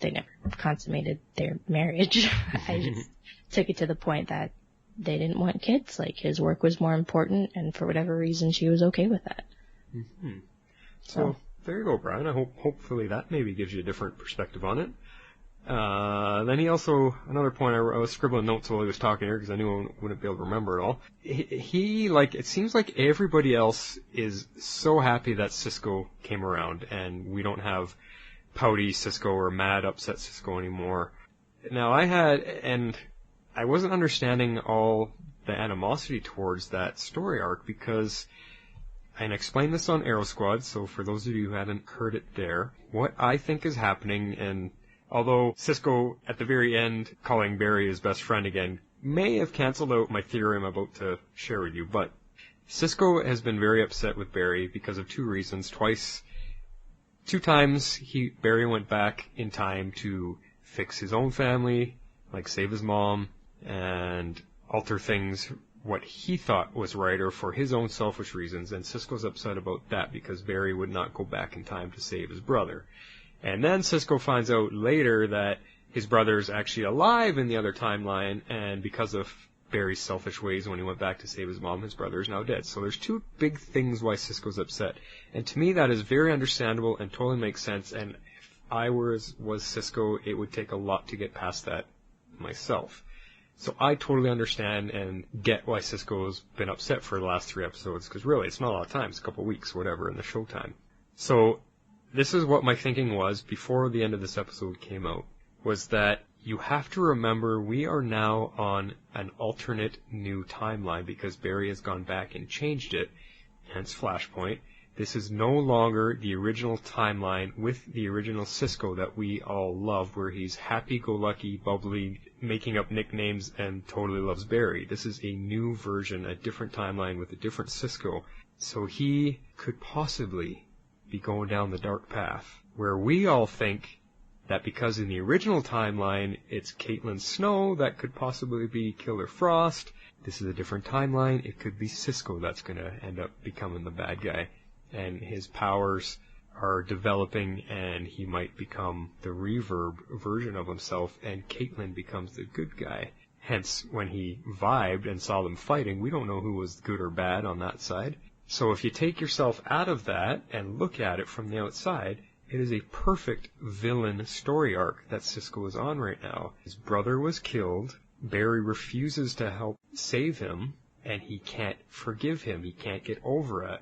they never consummated their marriage. I just took it to the point that they didn't want kids. Like, his work was more important, and for whatever reason, she was okay with that. Mm-hmm. So there you go, Brian. Hopefully that maybe gives you a different perspective on it. Then he also, another point, I was scribbling notes while he was talking here because I knew I wouldn't be able to remember it all. He, like, it seems like everybody else is so happy that Cisco came around and we don't have pouty Cisco or mad, upset Cisco anymore. Now I wasn't understanding all the animosity towards that story arc, because I explained this on Arrow Squad, so for those of you who haven't heard it there, what I think is happening, and although Cisco at the very end calling Barry his best friend again may have canceled out my theory I'm about to share with you, but Cisco has been very upset with Barry because of two reasons. Two times Barry went back in time to fix his own family, like save his mom, and alter things what he thought was right or for his own selfish reasons, and Cisco's upset about that because Barry would not go back in time to save his brother. And then Cisco finds out later that his brother's actually alive in the other timeline, and because of Barry's selfish ways when he went back to save his mom, his brother is now dead. So there's two big things why Cisco's upset. And to me that is very understandable and totally makes sense, and if I was Cisco, it would take a lot to get past that myself. So I totally understand and get why Cisco's been upset for the last 3 episodes, because really it's not a lot of time, it's a couple of weeks, whatever, in the showtime. So this is what my thinking was before the end of this episode came out, was that you have to remember we are now on an alternate new timeline because Barry has gone back and changed it, hence Flashpoint. This is no longer the original timeline with the original Cisco that we all love, where he's happy-go-lucky, bubbly, making up nicknames, and totally loves Barry. This is a new version, a different timeline with a different Cisco. So he could possibly be going down the dark path, where we all think that because in the original timeline it's Caitlin Snow, that could possibly be Killer Frost. This is a different timeline. It could be Cisco that's going to end up becoming the bad guy. And his powers are developing, and he might become the Reverb version of himself, and Caitlin becomes the good guy. Hence, when he vibed and saw them fighting, we don't know who was good or bad on that side. So if you take yourself out of that and look at it from the outside, it is a perfect villain story arc that Cisco is on right now. His brother was killed, Barry refuses to help save him, and he can't forgive him, he can't get over it.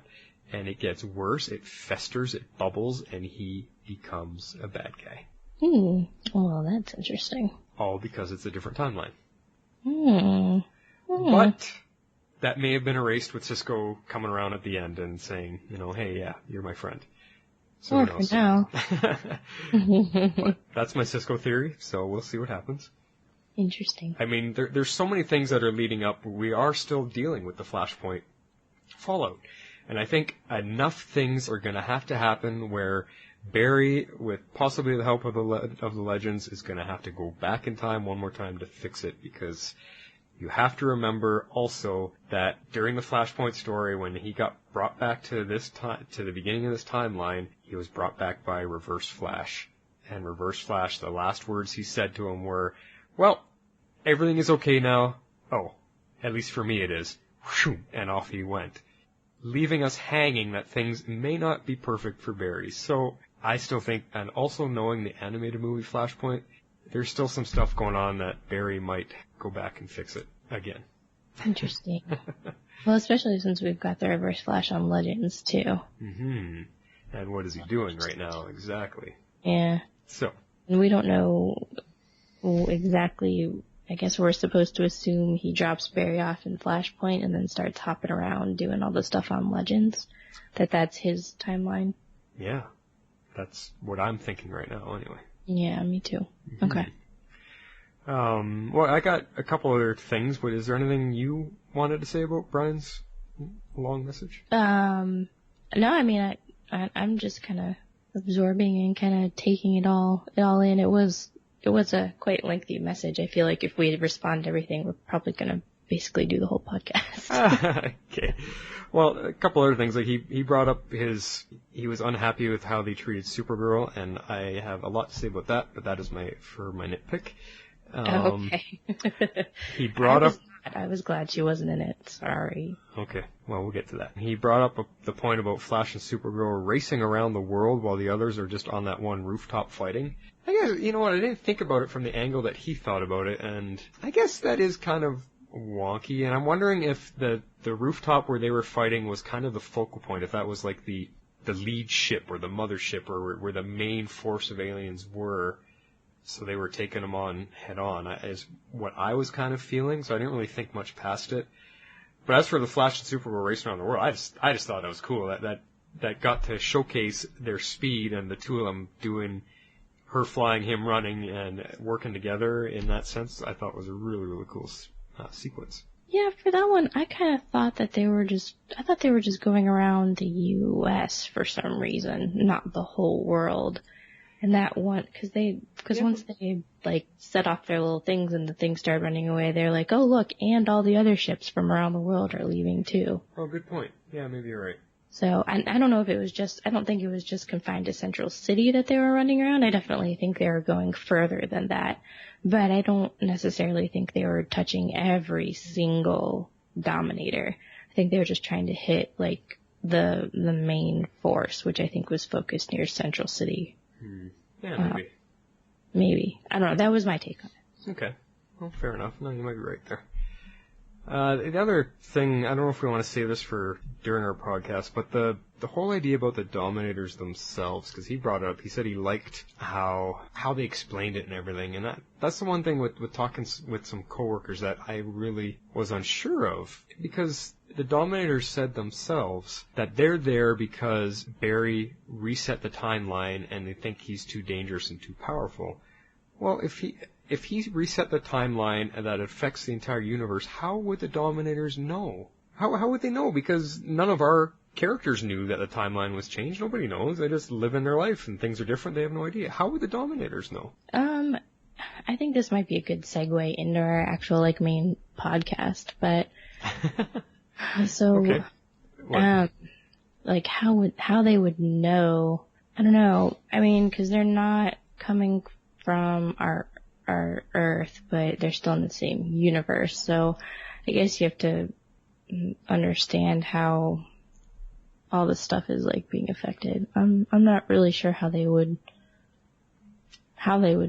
And it gets worse, it festers, it bubbles, and he becomes a bad guy. Well, that's interesting. All because it's a different timeline. But that may have been erased with Cisco coming around at the end and saying, hey, yeah, you're my friend. So or for now. But that's my Cisco theory, so we'll see what happens. Interesting. I mean, there's so many things that are leading up. We are still dealing with the Flashpoint fallout. And I think enough things are going to happen where Barry, with possibly the help of the Legends, is going to have to go back in time one more time to fix it, because you have to remember also that during the Flashpoint story, when he got brought back to the beginning of this timeline, he was brought back by Reverse Flash. And Reverse Flash, the last words he said to him were, "Well, everything is okay now. Oh, at least for me it is." And off he went, leaving us hanging that things may not be perfect for Barry. So I still think, and also knowing the animated movie Flashpoint, there's still some stuff going on that Barry might go back and fix it again. Interesting. Well, especially since we've got the Reverse Flash on Legends, too. And what is he doing right now, exactly? Yeah. So. And we don't know exactly. I guess we're supposed to assume he drops Barry off in Flashpoint and then starts hopping around doing all the stuff on Legends. That's his timeline. Yeah. That's what I'm thinking right now, anyway. Yeah, me too. Okay. Well, I got a couple other things, but is there anything you wanted to say about Brian's long message? No, I mean, I'm just kind of absorbing and kind of taking it all in. It was a quite lengthy message. I feel like if we respond to everything, we're probably going to basically do the whole podcast. Okay. Well, a couple other things. Like he brought up he was unhappy with how they treated Supergirl, and I have a lot to say about that, but that is my nitpick. Okay. He brought up... I was glad she wasn't in it. Sorry. Okay. Well, we'll get to that. He brought up the point about Flash and Supergirl racing around the world while the others are just on that one rooftop fighting. I guess, you know what, I didn't think about it from the angle that he thought about it, and I guess that is kind of wonky, and I'm wondering if the rooftop where they were fighting was kind of the focal point, if that was like the lead ship or the mothership or where the main force of aliens were, so they were taking them on head on, is what I was kind of feeling, so I didn't really think much past it. But as for the Flash and Supergirl racing around the world, I just thought that was cool, that got to showcase their speed, and the two of them doing... her flying, him running, and working together in that sense, I thought was a really, really cool sequence. Yeah, for that one, I kind of thought that they were just going around the U.S. for some reason, not the whole world. And that one, because once they, like, set off their little things and the things started running away, they're like, oh, look, and all the other ships from around the world are leaving, too. Oh, good point. Yeah, maybe you're right. So, I don't know if it was I don't think it was just confined to Central City that they were running around. I definitely think they were going further than that. But I don't necessarily think they were touching every single Dominator. I think they were just trying to hit, like, the main force, which I think was focused near Central City. Yeah, maybe. Maybe. I don't know. That was my take on it. Okay. Well, fair enough. No, you might be right there. The other thing, I don't know if we want to say this for during our podcast, but the whole idea about the Dominators themselves, because he brought it up, he said he liked how they explained it and everything, and that's the one thing with talking with some coworkers that I really was unsure of, because the Dominators said themselves that they're there because Barry reset the timeline and they think he's too dangerous and too powerful. Well, if he reset the timeline and that affects the entire universe, how would the Dominators know? How would they know? Because none of our characters knew that the timeline was changed. Nobody knows. They just live in their life and things are different. They have no idea. How would the Dominators know? I think this might be a good segue into our actual, main podcast, but, so, okay. How they would know, I don't know. I mean, 'cause they're not coming from our Earth, but they're still in the same universe. So I guess you have to understand how all this stuff is being affected. I'm not really sure how they would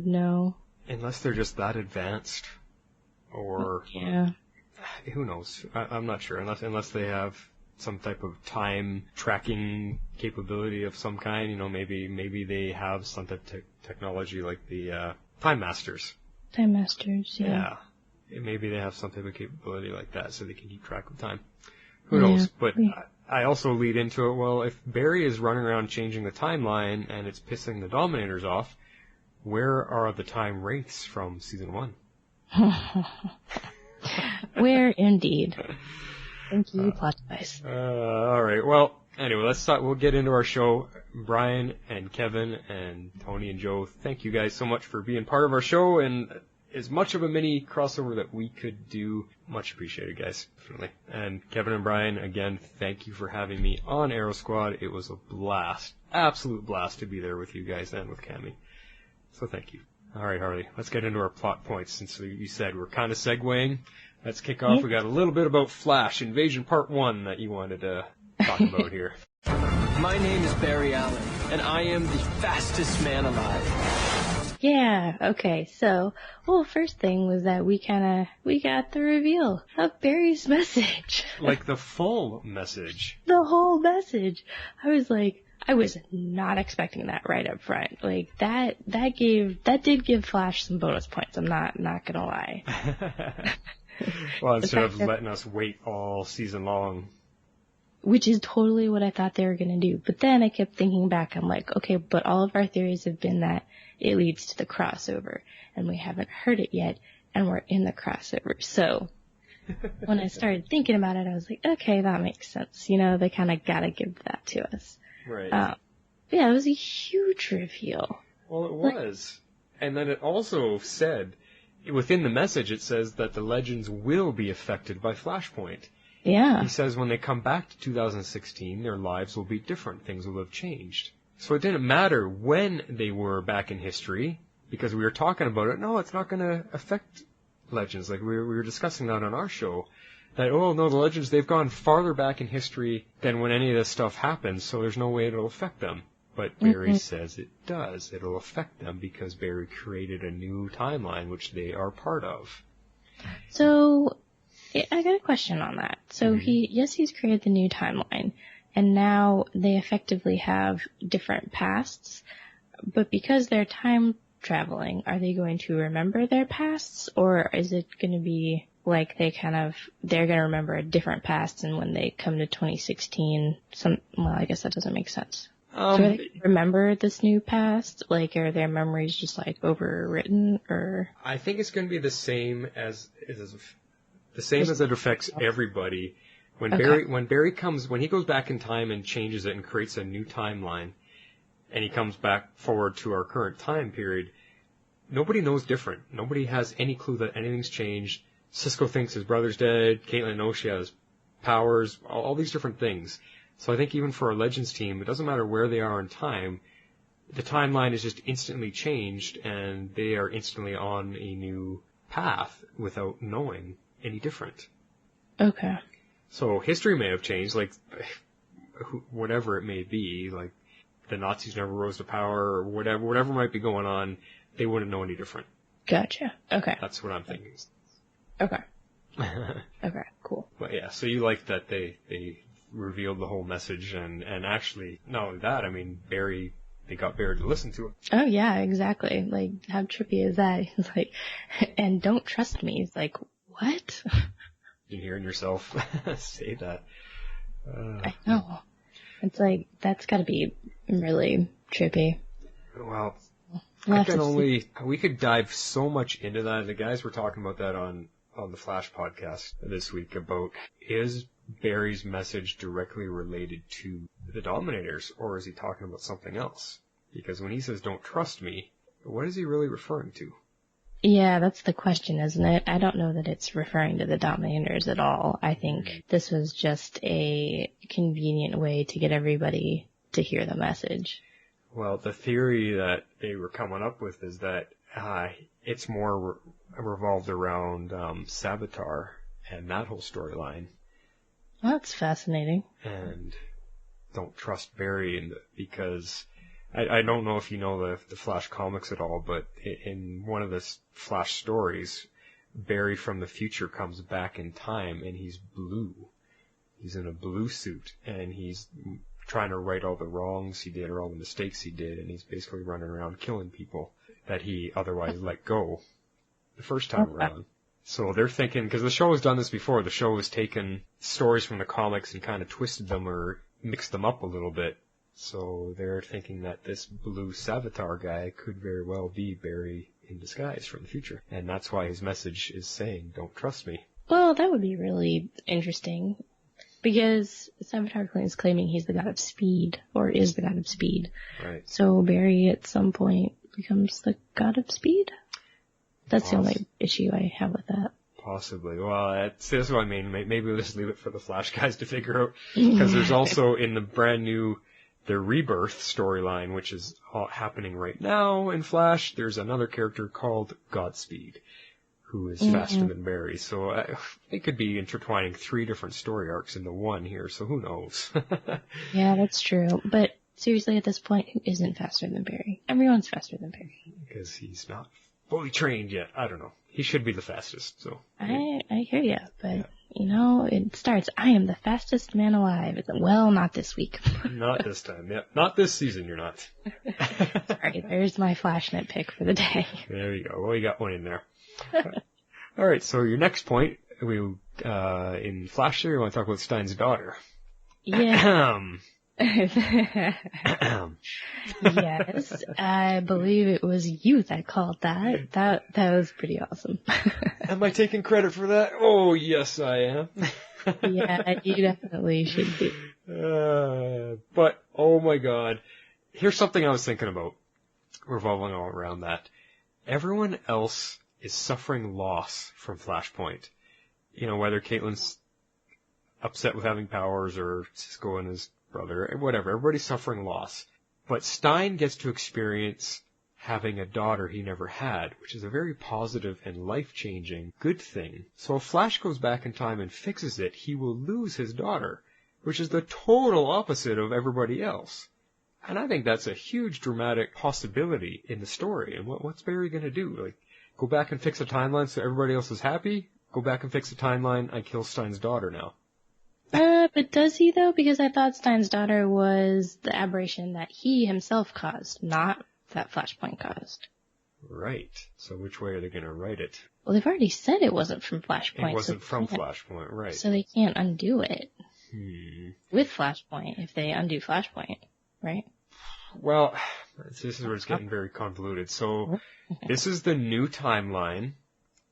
know. Unless they're just that advanced, or yeah, who knows? I'm not sure. Unless they have some type of time tracking capability of some kind. Maybe they have some type of technology like the Time Masters. Time Masters, yeah. Maybe they have some type of capability like that so they can keep track of time. Who knows? But I also lead into it, well, if Barry is running around changing the timeline and it's pissing the Dominators off, where are the time wraiths from season 1? Where indeed. Thank you, plot device. Alright, well, anyway, we'll get into our show. Brian and Kevin and Tony and Joe, thank you guys so much for being part of our show, and as much of a mini crossover that we could do. Much appreciated, guys. Definitely. And Kevin and Brian, again, thank you for having me on Arrow Squad. It was a blast. Absolute blast to be there with you guys and with Cammy. So thank you. Alright, Harley, let's get into our plot points. Since you said we're kind of segueing, let's kick off. We got a little bit about Flash Invasion Part 1 that you wanted to talk about here. My name is Barry Allen, and I am the fastest man alive. Yeah, okay, so, first thing was that we got the reveal of Barry's message. Like the full message. The whole message. I was not expecting that right up front. That did give Flash some bonus points, I'm not gonna lie. Well, instead of letting us wait all season long. Which is totally what I thought they were going to do. But then I kept thinking back, I'm like, okay, but all of our theories have been that it leads to the crossover, and we haven't heard it yet, and we're in the crossover. So when I started thinking about it, I was like, okay, that makes sense. They kind of got to give that to us. Right. Yeah, it was a huge reveal. Well, it was. And then it also said, within the message, it says that the Legends will be affected by Flashpoint. Yeah. He says when they come back to 2016, their lives will be different. Things will have changed. So it didn't matter when they were back in history, because we were talking about it. No, it's not going to affect Legends. We were discussing that on our show. That, the Legends, they've gone farther back in history than when any of this stuff happens, so there's no way it'll affect them. But Barry says it does. It'll affect them because Barry created a new timeline, which they are part of. So I got a question on that. So he's created the new timeline, and now they effectively have different pasts, but because they're time traveling, are they going to remember their pasts, or is it going to be they're going to remember a different past, and when they come to 2016, I guess that doesn't make sense. Do they remember this new past? Are their memories just overwritten, or? I think it's going to be the same as it affects everybody. When Barry goes back in time and changes it and creates a new timeline, and he comes back forward to our current time period, nobody knows different. Nobody has any clue that anything's changed. Cisco thinks his brother's dead. Caitlin knows she has powers. All these different things. So I think even for our Legends team, it doesn't matter where they are in time. The timeline is just instantly changed, and they are instantly on a new path without knowing any different. Okay. So history may have changed, whatever it may be, the Nazis never rose to power, or whatever might be going on, they wouldn't know any different. Gotcha. Okay. That's what I'm thinking. Okay. Okay, cool. But yeah, so you like that they revealed the whole message, and actually, not only that, I mean, they got Barry to listen to it. Oh yeah, exactly. Like, how trippy is that? He's like, and don't trust me. He's like, what? You're hearing yourself say that. I know. It's like, that's gotta be really trippy. Well, We'll we could dive so much into that. The guys were talking about that on the Flash podcast this week about, is Barry's message directly related to the Dominators, or is he talking about something else? Because when he says, don't trust me, what is he really referring to? Yeah, that's the question, isn't it? I don't know that it's referring to the Dominators at all. I think this was just a convenient way to get everybody to hear the message. Well, the theory that they were coming up with is that it's more revolved around Savitar and that whole storyline. Well, that's fascinating. And don't trust Barry because I don't know if you know the Flash comics at all, but in one of the Flash stories, Barry from the future comes back in time and he's blue. He's in a blue suit and he's trying to right all the wrongs he did or all the mistakes he did, and he's basically running around killing people that he otherwise let go the first time around. So they're thinking, because the show has done this before, the show has taken stories from the comics and kind of twisted them or mixed them up a little bit. So they're thinking that this blue Savitar guy could very well be Barry in disguise from the future. And that's why his message is saying, don't trust me. Well, that would be really interesting. Because Savitar is claiming he's the god of speed, or is the god of speed. Right. So Barry at some point becomes the god of speed? That's the only issue I have with that. Possibly. Well, that's what I mean. Maybe we'll just leave it for the Flash guys to figure out. Because there's also in the brand new, the Rebirth storyline, which is happening right now in Flash, there's another character called Godspeed, who is faster than Barry. So they could be intertwining 3 different story arcs into one here, so who knows? Yeah, that's true. But seriously, at this point, who isn't faster than Barry? Everyone's faster than Barry. Because he's not fully trained yet. I don't know. He should be the fastest, so. I hear ya, but, you know, it starts, I am the fastest man alive. Well, not this week. Not this time, yeah. Not this season, you're not. Sorry, there's my Flash nitpick for the day. There you go. Well, you got one in there. All right, so your next point, in Flash here, we want to talk about Stein's daughter. Yeah. Yes, I believe it was you that called that. That was pretty awesome. Am I taking credit for that? Oh, yes, I am. Yeah, you definitely should be. But, oh my god. Here's something I was thinking about, revolving all around that. Everyone else is suffering loss from Flashpoint. You know, whether Caitlin's upset with having powers or Cisco and his brother, whatever. Everybody's suffering loss. But Stein gets to experience having a daughter he never had, which is a very positive and life-changing good thing. So if Flash goes back in time and fixes it, he will lose his daughter, which is the total opposite of everybody else. And I think that's a huge dramatic possibility in the story. And what's Barry going to do? Like, go back and fix a timeline so everybody else is happy? Go back and fix a timeline, I kill Stein's daughter now. But does he though? Because I thought Stein's daughter was the aberration that he himself caused, not that Flashpoint caused. Right. So which way are they going to write it? Well, they've already said it wasn't from Flashpoint. It wasn't from Flashpoint, right. So they can't undo it. With Flashpoint, if they undo Flashpoint, right? Well, this is where it's getting very convoluted. So this is the new timeline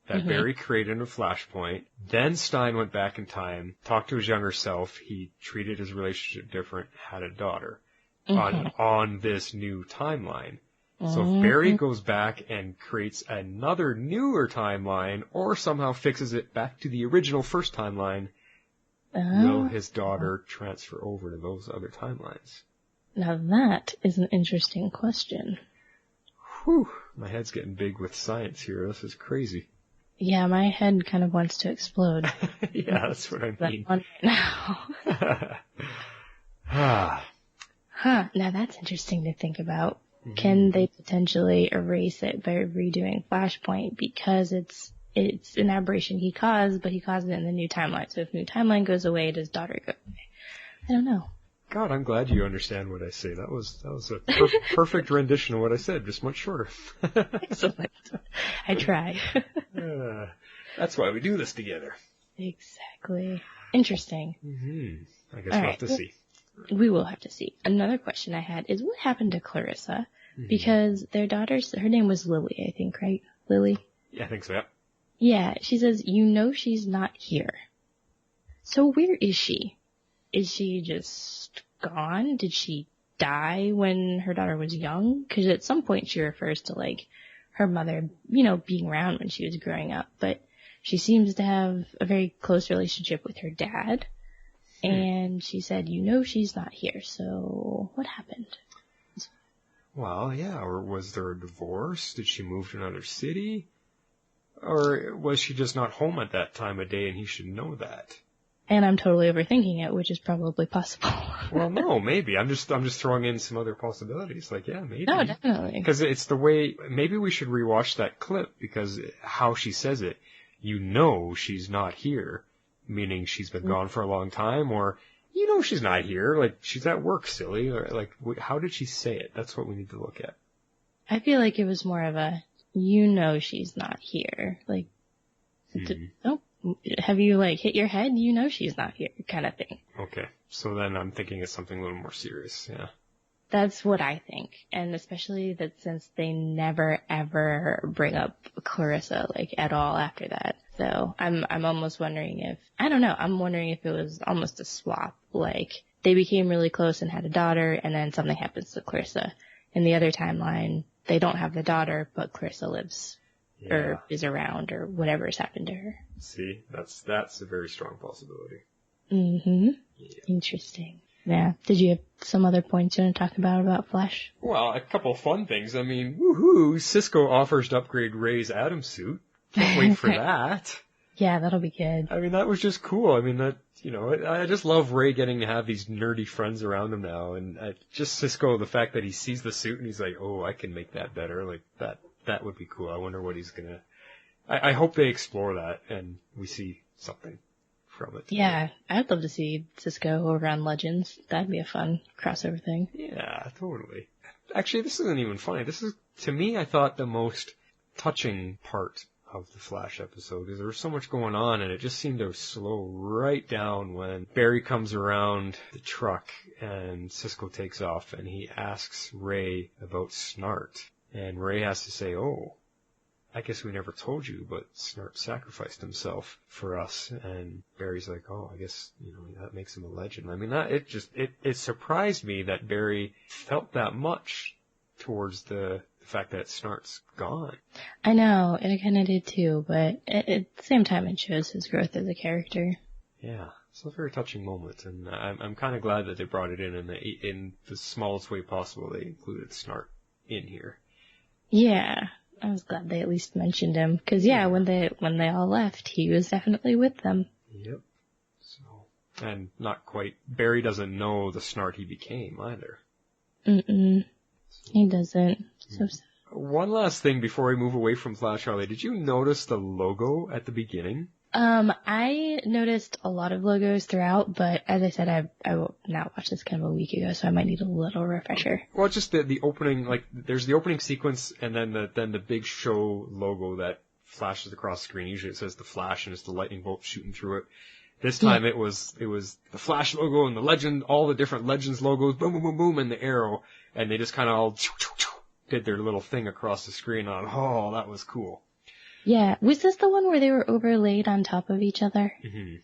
that Barry created in Flashpoint. Then Stein went back in time, talked to his younger self. He treated his relationship different, had a daughter on this new timeline. So if Barry goes back and creates another newer timeline or somehow fixes it back to the original first timeline, will his daughter transfer over to those other timelines? Now that is an interesting question. Whew, my head's getting big with science here. This is crazy. Yeah, my head kind of wants to explode. Yeah, that's what I mean. Right now. Now that's interesting to think about. Can they potentially erase it by redoing Flashpoint because it's it's an aberration he caused, but he caused it in the new timeline. So if new timeline goes away, does daughter go away? I don't know. God, I'm glad you understand what I say. That was a perfect rendition of what I said, just much shorter. Excellent. I try. That's why we do this together. Exactly. Interesting. I guess we'll have to see. We will have to see. Another question I had is what happened to Clarissa? Because their daughter's, her name was Lily, I think, right? Lily? Yeah, I think so, yeah. Yeah, she says, she's not here. So where is she? Is she just gone? Did she die when her daughter was young? Because at some point she refers to, like, her mother, being around when she was growing up. But she seems to have a very close relationship with her dad. And she said, she's not here. So what happened? Well, yeah, or was there a divorce? Did she move to another city? Or was she just not home at that time of day and he should know that? And I'm totally overthinking it, which is probably possible. Well, no, maybe. I'm just throwing in some other possibilities. Like, yeah, maybe. No, definitely. Because it's the way, maybe we should rewatch that clip because how she says it, she's not here, meaning she's been gone for a long time, or she's not here, like she's at work, silly, or like how did she say it? That's what we need to look at. I feel like it was more of a, she's not here, like, have you like hit your head? She's not here, kind of thing. Okay, so then I'm thinking it's something a little more serious, yeah. That's what I think, and especially that since they never ever bring up Clarissa like at all after that. So I'm almost wondering if, I don't know, I'm wondering if it was almost a swap, like they became really close and had a daughter and then something happens to Clarissa. In the other timeline, they don't have the daughter, but Clarissa lives or is around or whatever has happened to her. See, that's a very strong possibility. Yeah. Interesting. Yeah. Did you have some other points you want to talk about Flash? Well, a couple fun things. I mean, woohoo, Cisco offers to upgrade Ray's Atom suit. Can't wait for that. Yeah, that'll be good. I mean, that was just cool. I mean, I just love Ray getting to have these nerdy friends around him now. And just Cisco, the fact that he sees the suit and he's like, oh, I can make that better. Like, that would be cool. I wonder what he's gonna... I hope they explore that and we see something from it. Yeah, I'd love to see Cisco over on Legends. That'd be a fun crossover thing. Yeah, totally. Actually, this isn't even funny. This is, to me, I thought the most touching part of the Flash episode is there was so much going on and it just seemed to slow right down when Barry comes around the truck and Cisco takes off and he asks Ray about Snart. And Ray has to say, oh, I guess we never told you, but Snart sacrificed himself for us. And Barry's like, oh, I guess, that makes him a legend. I mean, it surprised me that Barry felt that much towards the fact that Snart's gone. I know, and I kind of did too, but at the same time it shows his growth as a character. Yeah, it's a very touching moment, and I'm kind of glad that they brought it in the smallest way possible. They included Snart in here. Yeah. I was glad they at least mentioned him, because when they all left, he was definitely with them. Yep. So, and not quite. Barry doesn't know the Snart he became either. He doesn't. So sad. One last thing before we move away from Flash Harley, did you notice the logo at the beginning? I noticed a lot of logos throughout, but as I said, I now watched this kind of a week ago, so I might need a little refresher. Well, just the opening, like, there's the opening sequence and then the big show logo that flashes across the screen. Usually it says the Flash and it's the lightning bolt shooting through it. This time it was the Flash logo and the Legend, all the different Legends logos, boom, boom, boom, boom, and the arrow, and they just kind of all did their little thing across the screen on, oh, that was cool. Yeah. Was this the one where they were overlaid on top of each other? Mm-hmm.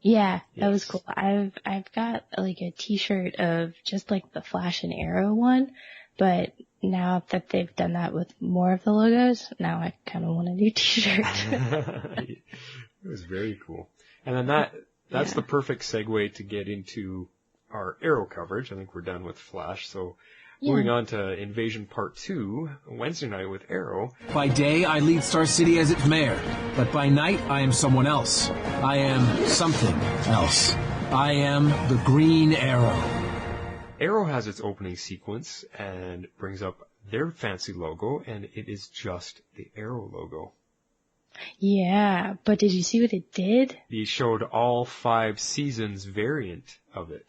Yeah, that was cool. I've got like a t-shirt of just like the Flash and Arrow one, but now that they've done that with more of the logos, now I kind of want a new t-shirt. It was very cool. And then that's the perfect segue to get into our Arrow coverage. I think we're done with Flash, so moving on to Invasion Part 2, Wednesday night with Arrow. By day, I lead Star City as its mayor, but by night, I am someone else. I am something else. I am the Green Arrow. Arrow has its opening sequence and brings up their fancy logo, and it is just the Arrow logo. Yeah, but did you see what it did? He showed all 5 seasons variant of it.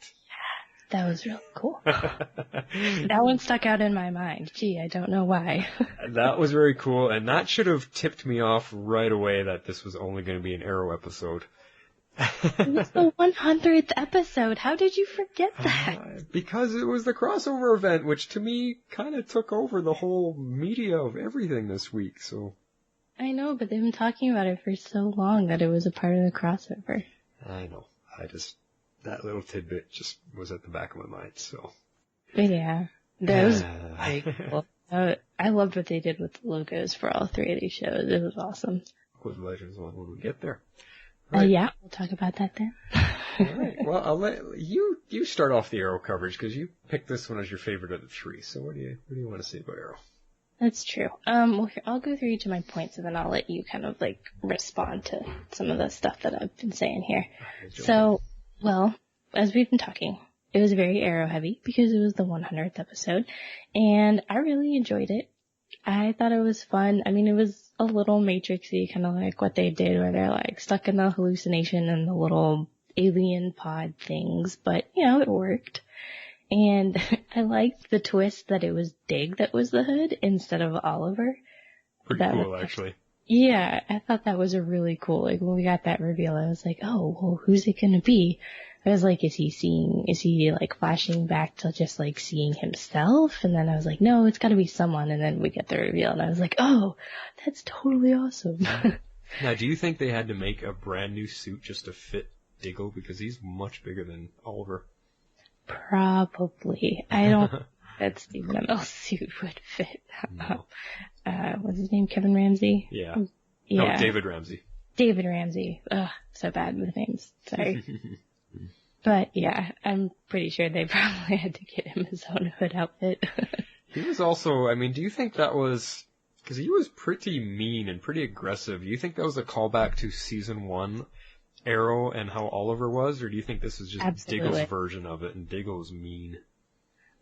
That was really cool. That one stuck out in my mind. Gee, I don't know why. That was very cool, and that should have tipped me off right away that this was only going to be an Arrow episode. It was the 100th episode. How did you forget that? Because it was the crossover event, which to me kind of took over the whole media of everything this week, so... I know, but they've been talking about it for so long that it was a part of the crossover. I know. That little tidbit just was at the back of my mind, so. But yeah, that was very cool. I loved what they did with the logos for all 3 of these shows. It was awesome. With Legends one when we get there. Right. Yeah, we'll talk about that then. Alright, well, I'll let you start off the Arrow coverage, because you picked this one as your favorite of the 3, so what do you want to say about Arrow? That's true. Well, here, I'll go through each of my points and then I'll let you kind of respond to some of the stuff that I've been saying here. So, well, as we've been talking, it was very Arrow heavy because it was the 100th episode and I really enjoyed it. I thought it was fun. I mean, it was a little Matrixy, kind of like what they did where they're stuck in the hallucination and the little alien pod things, but it worked. And I liked the twist that it was Dig that was the Hood instead of Oliver. Pretty cool, actually. Yeah, I thought that was a really cool, when we got that reveal, I was like, oh, well, who's it gonna be? I was like, is he flashing back to just seeing himself? And then I was like, no, it's gotta be someone. And then we get the reveal and I was like, oh, that's totally awesome. Now, do you think they had to make a brand new suit just to fit Diggle? Because he's much bigger than Oliver. Probably. I don't think that Steve Amell's suit would fit. No. What's his name? Kevin Ramsey? Yeah. Yeah. No, David Ramsey. David Ramsey. Ugh, so bad with names. Sorry. But yeah, I'm pretty sure they probably had to get him his own Hood outfit. He was also, do you think that was, because he was pretty mean and pretty aggressive, do you think that was a callback to season 1 Arrow and how Oliver was, or do you think this is just Absolutely. Diggle's version of it and Diggle's mean?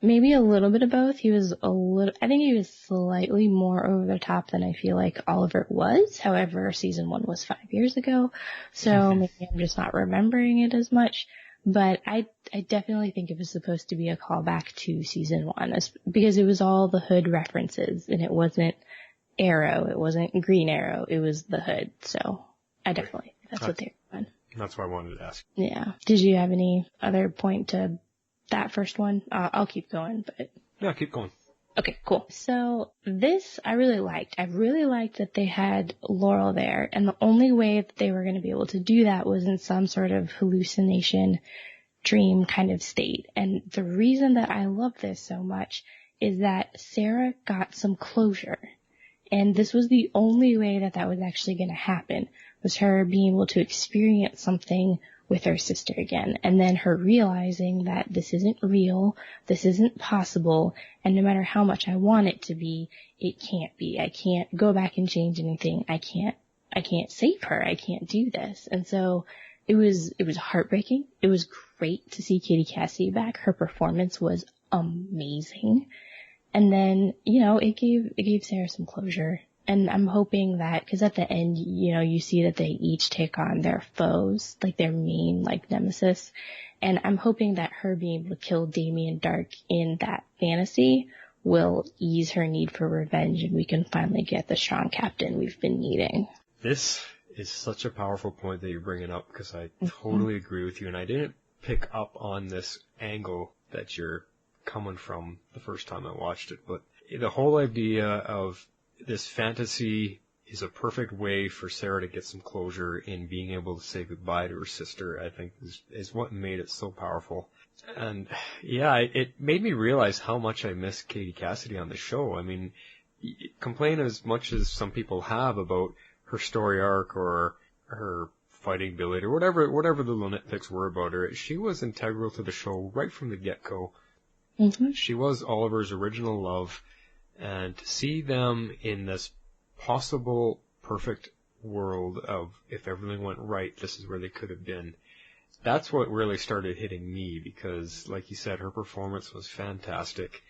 Maybe a little bit of both. I think he was slightly more over the top than I feel like Oliver was. However, season 1 was 5 years ago, so maybe I'm just not remembering it as much. But I definitely think it was supposed to be a callback to season 1, because it was all the Hood references, and it wasn't Arrow, it wasn't Green Arrow, it was the Hood. So I definitely think that's what they were doing. That's why I wanted to ask. Yeah. Did you have any other point to that first one? I'll keep going, but... Yeah, keep going. Okay, cool. So this I really liked. I really liked that they had Laurel there, and the only way that they were going to be able to do that was in some sort of hallucination, dream kind of state. And the reason that I love this so much is that Sarah got some closure. And this was the only way that was actually going to happen, was her being able to experience something with her sister again, and then her realizing that this isn't real, this isn't possible, and no matter how much I want it to be, it can't be. I can't go back and change anything. I can't save her. I can't do this. And so it was heartbreaking. It was great to see Katie Cassidy back. Her performance was amazing. And then, it gave Sarah some closure. And I'm hoping that, because at the end, you see that they each take on their foes, their main, nemesis. And I'm hoping that her being able to kill Damien Dark in that fantasy will ease her need for revenge, and we can finally get the strong captain we've been needing. This is such a powerful point that you're bringing up, because I totally agree with you, and I didn't pick up on this angle that you're coming from the first time I watched it, but the whole idea of this fantasy is a perfect way for Sarah to get some closure in being able to say goodbye to her sister, I think is what made it so powerful. And yeah, it made me realize how much I miss Katie Cassidy on the show. Complain as much as some people have about her story arc or her fighting ability or whatever the little nitpicks were about her. She was integral to the show right from the get-go. Mm-hmm. She was Oliver's original love. And to see them in this possible perfect world of if everything went right, this is where they could have been. That's what really started hitting me because, like you said, her performance was fantastic.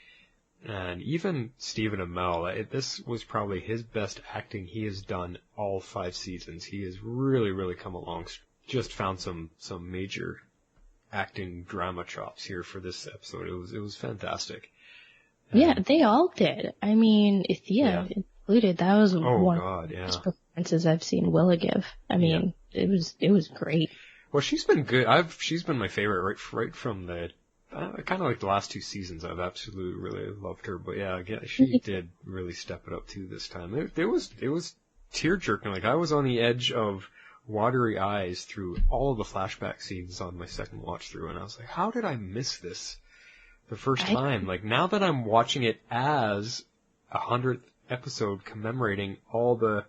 And even Stephen Amell, this was probably his best acting he has done all 5 seasons. He has really, really come along. Just found some major acting drama chops here for this episode. It was fantastic. Yeah, they all did. I mean, Thea included. That was one of the best performances I've seen Willa give. I mean, it was great. Well, she's been good. She's been my favorite right from the kind of like the last 2 seasons. I've absolutely really loved her. But yeah, she did really step it up too this time. It was tear jerking. Like I was on the edge of watery eyes through all of the flashback scenes on my second watch through, and I was like, how did I miss this the first time? Like now that I'm watching it as 100th episode commemorating all the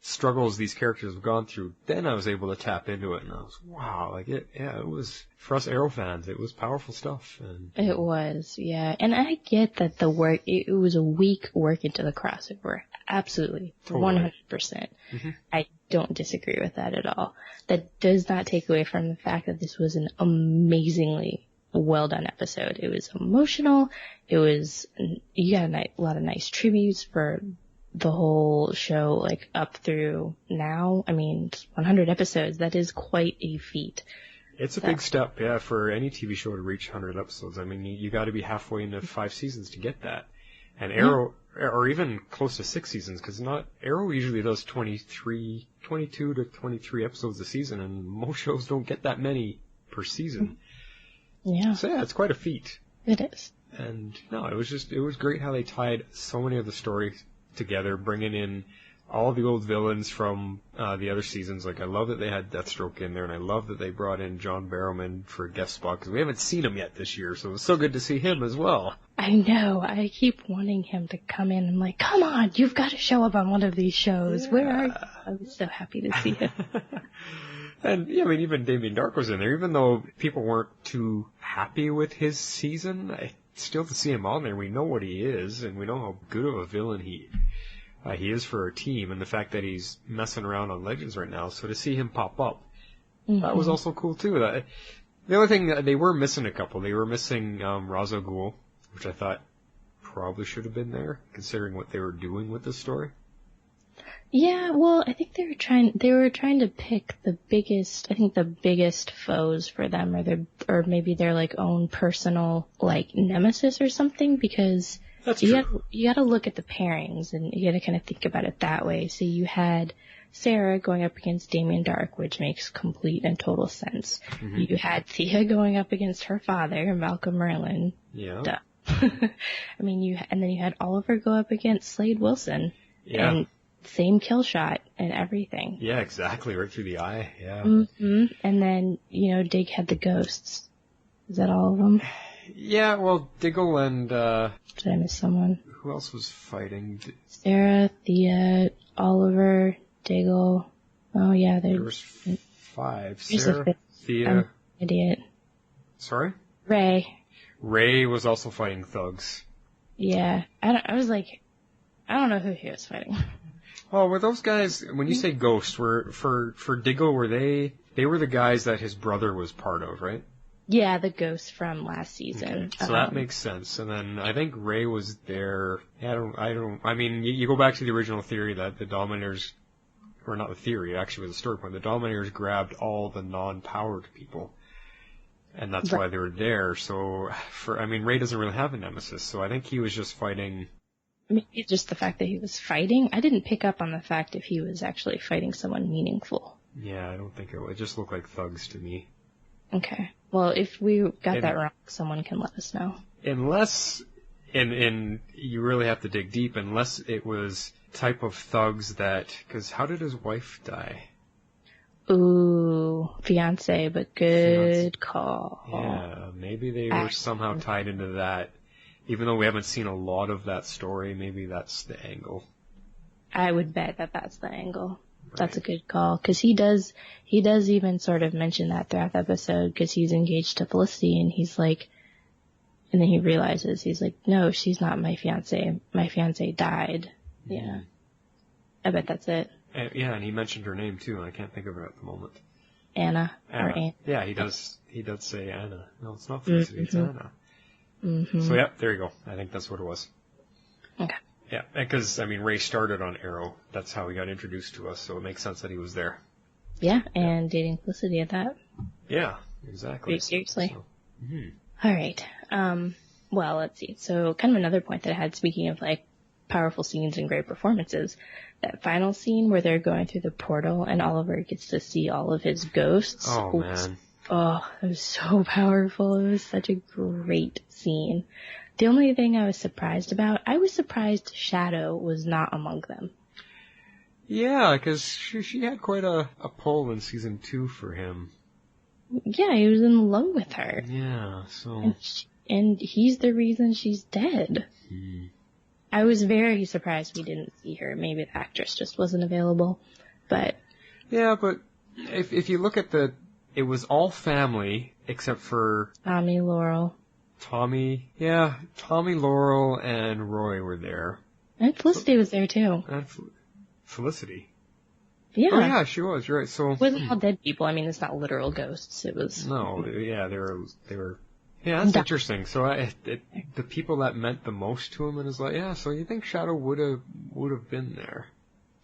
struggles these characters have gone through, then I was able to tap into it, and I was, wow, like it was, for us Arrow fans, it was powerful stuff. And it was, yeah. And I get that it was a week work into the crossover. Absolutely. Totally. 100%. Mm-hmm. I don't disagree with that at all. That does not take away from the fact that this was an amazingly well done episode. It was emotional. You got a lot of nice tributes for the whole show, like up through now. I mean, 100 episodes, that is quite a feat. It's a big step, yeah, for any TV show to reach 100 episodes. I mean, you got to be halfway into 5 seasons to get that. And Arrow, or even close to 6 seasons, because Arrow usually does 22 to 23 episodes a season, and most shows don't get that many per season. Yeah. So yeah, it's quite a feat. It is. And no, it was great how they tied so many of the stories together, bringing in all the old villains from the other seasons. Like, I love that they had Deathstroke in there, and I love that they brought in John Barrowman for a guest spot, because we haven't seen him yet this year, so it was so good to see him as well. I know. I keep wanting him to come in. I'm like, come on, you've got to show up on one of these shows. Yeah. Where are you? I was so happy to see him. And, yeah, I mean, even Damien Dark was in there. Even though people weren't too happy with his season, still to see him on there, we know what he is, and we know how good of a villain he is for our team, and the fact that he's messing around on Legends right now. So to see him pop up, that was also cool too. The only thing, they were missing a couple. They were missing Ra's al Ghul, which I thought probably should have been there, considering what they were doing with this story. Yeah, well, I think they were trying to pick the biggest foes for them, or maybe their like own personal like nemesis or something, because you got to look at the pairings, and you got to kind of think about it that way. So you had Sarah going up against Damien Dark, which makes complete and total sense. Mm-hmm. You had Thea going up against her father, Malcolm Merlyn. Yeah. Duh. I mean, and then you had Oliver go up against Slade Wilson. Yeah. And same kill shot and everything. Yeah, exactly. Right through the eye. Yeah. Mm-hmm. And then, Dig had the ghosts. Is that all of them? Yeah, well, Diggle and, did I miss someone? Who else was fighting? Sarah, Thea, Oliver, Diggle. Oh yeah, there was 5. Sarah, Thea. I'm an idiot. Sorry? Ray was also fighting thugs. Yeah. I was like, I don't know who he was fighting. Oh, were those guys, when you say ghosts, for Diggle, were they were the guys that his brother was part of, right? Yeah, the ghosts from last season. Okay. So that makes sense. And then I think Ray was there. I mean, you go back to the original theory that the Dominators, or not the theory, it actually was a story point. The Dominators grabbed all the non-powered people. And that's why they were there. So, Ray doesn't really have a nemesis, so I think he was just fighting. Maybe just the fact that he was fighting. I didn't pick up on the fact if he was actually fighting someone meaningful. Yeah, I don't think it just looked like thugs to me. Okay. Well, if we got that wrong, someone can let us know. Unless, and you really have to dig deep, unless it was type of thugs because how did his wife die? Ooh, fiance, but good call. Yeah, maybe they were somehow tied into that. Even though we haven't seen a lot of that story, maybe that's the angle. I would bet that that's the angle. Right. That's a good call, because he does even sort of mention that throughout the episode, because he's engaged to Felicity, and he's like, and then he realizes, he's like, no, she's not my fiance. My fiance died. Mm-hmm. Yeah. I bet that's it. And he mentioned her name too, and I can't think of her at the moment. Anna. Or Anna. Yeah, he does say Anna. No, it's not Felicity, it's Anna. Mm-hmm. So, yeah, there you go. I think that's what it was. Okay. Yeah, because, I mean, Ray started on Arrow. That's how he got introduced to us, so it makes sense that he was there. Yeah, and dating Felicity at that. Yeah, exactly. Pretty seriously. So, mm-hmm. All right. Well, let's see. So kind of another point that I had, speaking of like powerful scenes and great performances, that final scene where they're going through the portal and Oliver gets to see all of his ghosts. Oh, man. Oh, it was so powerful. It was such a great scene. The only thing I was surprised about, I was surprised Shadow was not among them. Yeah, because she had quite a pull in season 2 for him. Yeah, he was in love with her. Yeah, so... And he's the reason she's dead. Hmm. I was very surprised we didn't see her. Maybe the actress just wasn't available, but... Yeah, but if you look at it was all family, except for... Tommy, Laurel. Tommy, Laurel, and Roy were there. And Felicity was there, too. And Felicity? Yeah. Oh, yeah, she was, right, so... It wasn't all dead people. I mean, it's not literal ghosts. It was... No, yeah, they were... Yeah, that's interesting. So the people that meant the most to him, and is like, yeah, so you think Shadow would have been there?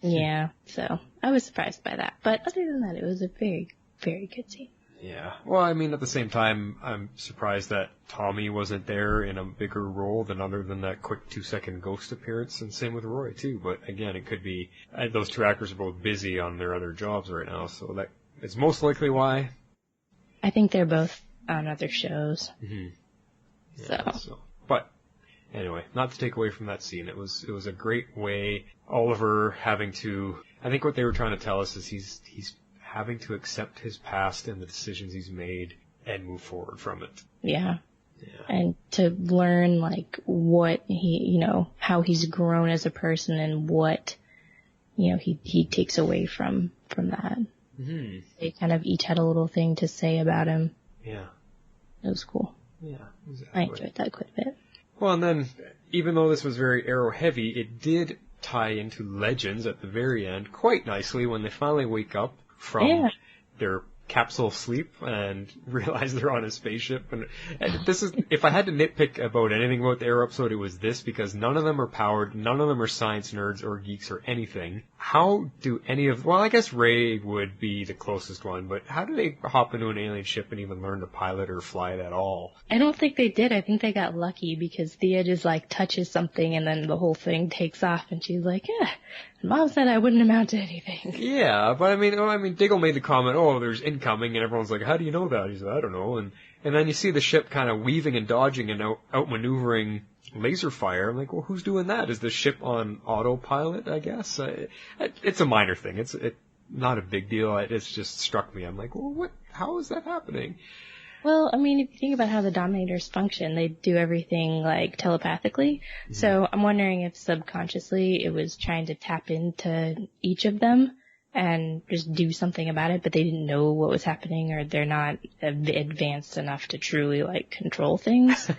Yeah, so I was surprised by that. But other than that, it was a very, very good scene. Yeah. Well, I mean, at the same time, I'm surprised that Tommy wasn't there in a bigger role other than that quick 2-second ghost appearance, and same with Roy, too. But again, it could be, those two actors are both busy on their other jobs right now, so that is most likely why. I think they're both on other shows. Mm-hmm. Yeah, so. But anyway, not to take away from that scene, it was a great way. Oliver having to, I think what they were trying to tell us is he's having to accept his past and the decisions he's made and move forward from it. Yeah. And to learn like what he, how he's grown as a person and what, he takes away from that. Mm-hmm. They kind of each had a little thing to say about him. Yeah. It was cool. Yeah, exactly. I enjoyed that quite a bit. Well, and then, even though this was very Arrow heavy, it did tie into Legends at the very end quite nicely when they finally wake up from their capsule sleep and realize they're on a spaceship. And this is, if I had to nitpick about anything about the Arrow episode, it was this, because none of them are powered, none of them are science nerds or geeks or anything. How do any of, well, I guess Ray would be the closest one, but how do they hop into an alien ship and even learn to pilot or fly it at all? I don't think they did. I think they got lucky because Thea just like touches something and then the whole thing takes off and she's like, Mom said I wouldn't amount to anything. Yeah, but I mean, Diggle made the comment, there's incoming, and everyone's like, how do you know that? He said, I don't know. And then you see the ship kind of weaving and dodging and outmaneuvering laser fire. I'm like, well, who's doing that? Is the ship on autopilot, I guess? It's a minor thing. It's not a big deal. It's just struck me. I'm like, well, how is that happening? Well, I mean, if you think about how the Dominators function, they do everything, like, telepathically. Mm-hmm. So I'm wondering if subconsciously it was trying to tap into each of them and just do something about it, but they didn't know what was happening, or they're not advanced enough to truly, like, control things.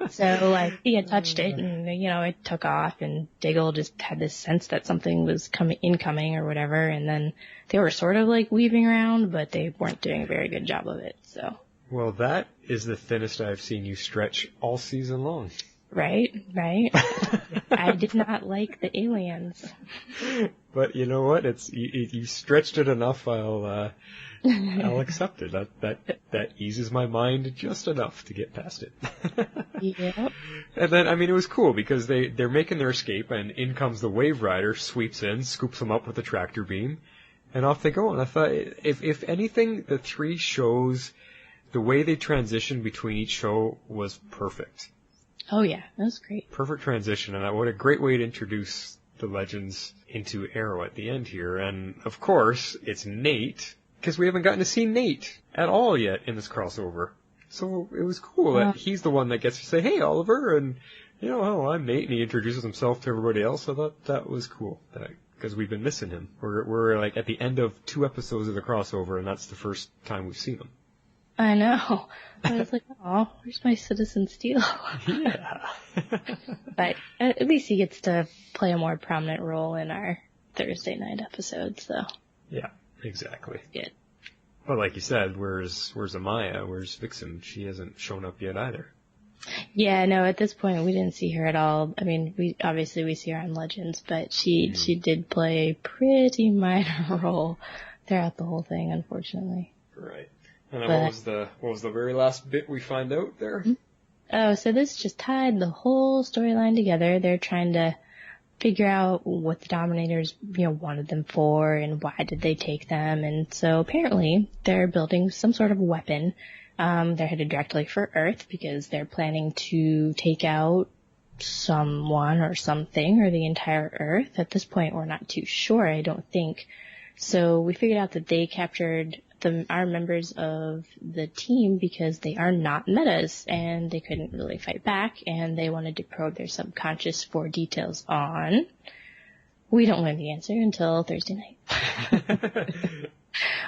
So, like, he had touched it, and, it took off, and Diggle just had this sense that something was incoming or whatever, and then they were sort of, like, weaving around, but they weren't doing a very good job of it, so... Well, that is the thinnest I've seen you stretch all season long. Right. I did not like the aliens. But you know what? You stretched it enough. I'll accept it. That eases my mind just enough to get past it. Yep. And then, it was cool because they're making their escape, and in comes the Wave Rider, sweeps in, scoops them up with a tractor beam, and off they go. And I thought, if anything, the three shows, the way they transitioned between each show was perfect. Oh yeah, that was great. Perfect transition, and what a great way to introduce the Legends into Arrow at the end here. And of course, it's Nate, because we haven't gotten to see Nate at all yet in this crossover. So it was cool that he's the one that gets to say, hey Oliver, and I'm Nate, and he introduces himself to everybody else. I thought that was cool, because we've been missing him. We're like at the end of 2 episodes of the crossover, and that's the first time we've seen him. I know. I was like, oh, where's my Citizen Steel? Yeah. But at least he gets to play a more prominent role in our Thursday night episodes, so. Yeah, exactly. Good. But like you said, where's Amaya? Where's Vixen? She hasn't shown up yet either. Yeah, no, at this point we didn't see her at all. I mean, we see her on Legends, but she did play a pretty minor role throughout the whole thing, unfortunately. Right. And then what was the very last bit we find out there? Oh, so this just tied the whole storyline together. They're trying to figure out what the Dominators, wanted them for and why did they take them. And so apparently they're building some sort of weapon. They're headed directly for Earth because they're planning to take out someone or something or the entire Earth. At this point, we're not too sure, I don't think. So we figured out that they captured our members of the team because they are not metas and they couldn't really fight back and they wanted to probe their subconscious for details on. We don't learn the answer until Thursday night.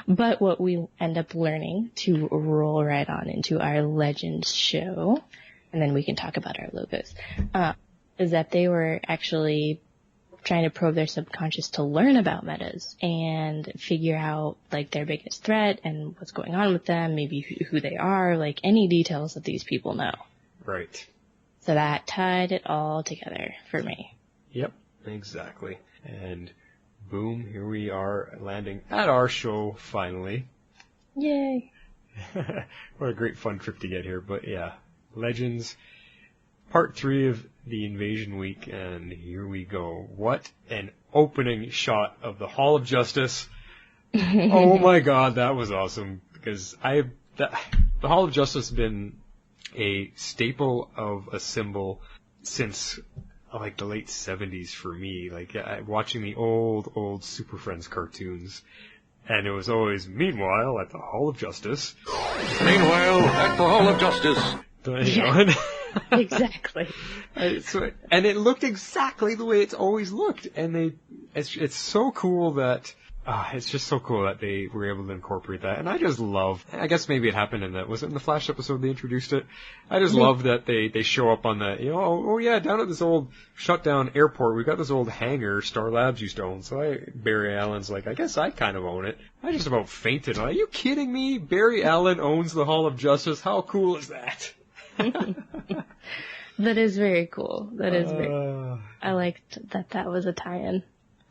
But what we end up learning to roll right on into our Legends show, and then we can talk about our logos, is that they were actually trying to probe their subconscious to learn about metas and figure out their biggest threat and what's going on with them, maybe who they are, any details that these people know. Right. So that tied it all together for me. Yep, exactly. And boom, here we are landing at our show finally. Yay. What a great fun trip to get here. But yeah, Legends, part 3 of the Invasion Week, and here we go. What an opening shot of the Hall of Justice. Oh my god, that was awesome. Because the Hall of Justice has been a staple of a symbol since the late 70s for me. Watching the old Super Friends cartoons. And it was always, meanwhile, at the Hall of Justice. Meanwhile, at the Hall of Justice. Exactly. And it looked exactly the way it's always looked. And it's so cool that, it's just so cool that they were able to incorporate that. And I just love, I guess maybe it happened was it in the Flash episode they introduced it? I just love that they show up on the, oh yeah, down at this old shut down airport, we've got this old hangar Star Labs used to own. So Barry Allen's I guess I kind of own it. I just about fainted. Are you kidding me? Barry Allen owns the Hall of Justice? How cool is that? That is very cool. That is very I liked that was a tie-in.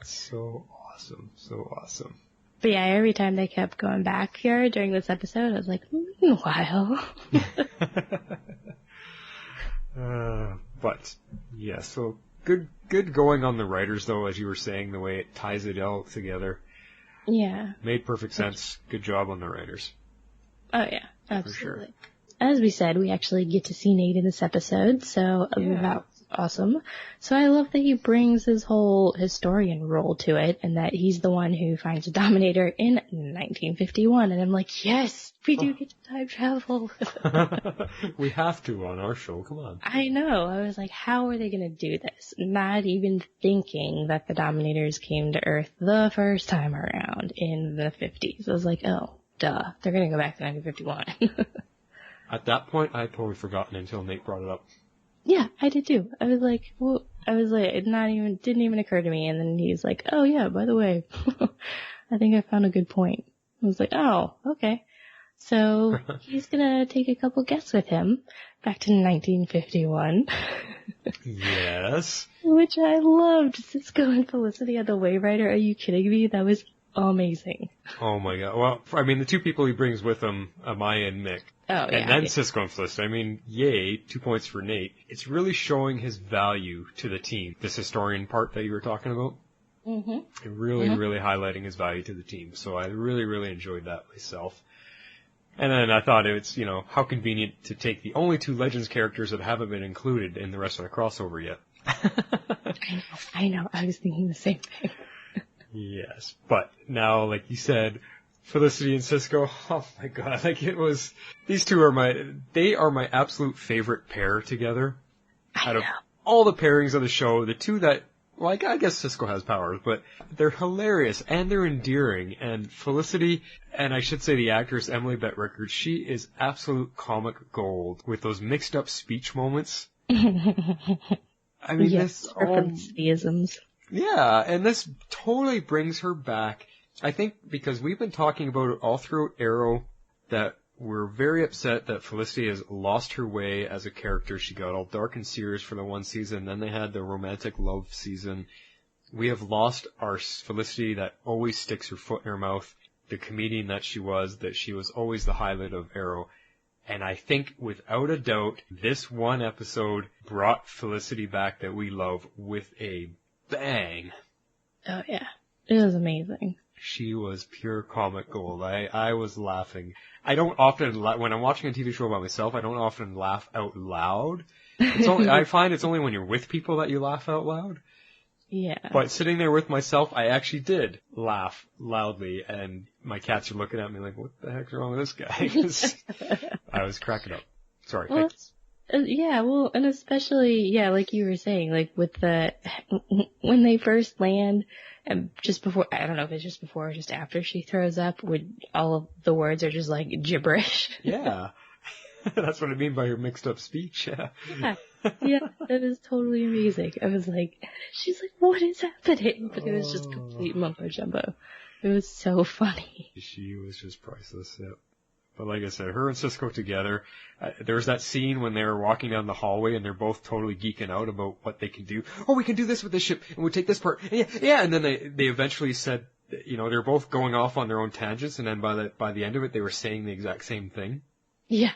So awesome. But yeah, every time they kept going back here during this episode, I was like, meanwhile. But yeah, so good going on the writers though, as you were saying, the way it ties it all together. Yeah. Made perfect sense. Good job on the writers. Oh yeah, absolutely. For sure. As we said, we actually get to see Nate in this episode, so that's awesome. So I love that he brings his whole historian role to it, and that he's the one who finds a Dominator in 1951, and I'm like, yes, we do get to time travel. We have to on our show, come on. I know, I was like, how are they gonna do this? Not even thinking that the Dominators came to Earth the first time around in the 50s. I was like, oh, duh, they're gonna go back to 1951. At that point, I had totally forgotten until Nate brought it up. Yeah, I did too. I was like, it didn't even occur to me. And then he's like, oh yeah, by the way, I think I found a good point. I was like, oh, okay. So he's gonna take a couple guests with him back to 1951. Yes. Which I loved. Cisco and Felicity at the Waverider. Are you kidding me? That was amazing. Oh my god. Well, the two people he brings with him, Amaya and Mick. Oh, yeah. And then Cisco and Felicity. Yay, 2 points for Nate. It's really showing his value to the team. This historian part that you were talking about. Mm-hmm. Really highlighting his value to the team. So I really enjoyed that myself. And then I thought it's, how convenient to take the only 2 Legends characters that haven't been included in the rest of the crossover yet. I know. I was thinking the same thing. Yes, but now, like you said, Felicity and Cisco, oh my god, these two are my absolute favorite pair together. Out of all the pairings of the show, the two that, I guess Cisco has powers, but they're hilarious and they're endearing, and Felicity, and I should say the actress Emily Bett Rickards, she is absolute comic gold with those mixed up speech moments. I mean, yes, isms. Yeah, and this totally brings her back. I think because we've been talking about it all throughout Arrow that we're very upset that Felicity has lost her way as a character. She got all dark and serious for the one season. Then they had the romantic love season. We have lost our Felicity that always sticks her foot in her mouth, the comedian that she was always the highlight of Arrow. And I think, without a doubt, this one episode brought Felicity back that we love with a bang. Oh, yeah. It was amazing. She was pure comic gold. I was laughing. I don't often, when I'm watching a TV show by myself, I don't often laugh out loud. I find it's only when you're with people that you laugh out loud. Yeah. But sitting there with myself, I actually did laugh loudly, and my cats are looking at me like, what the heck's wrong with this guy? I was cracking up. Sorry. Well, yeah, well, and especially, yeah, like you were saying, like with when they first land, and just before, I don't know if it's just before or just after she throws up, when all of the words are just like gibberish. Yeah. That's what I mean by her mixed up speech. Yeah. Yeah, that is totally amazing. I was like, she's like, what is happening? But it was just complete mumbo jumbo. It was so funny. She was just priceless. Yeah. But like I said, her and Cisco together, there was that scene when they were walking down the hallway and they're both totally geeking out about what they can do. Oh, we can do this with this ship, and we take this part. Yeah. And then they eventually said, you know, they're both going off on their own tangents, and then by the end of it, they were saying the exact same thing. Yeah.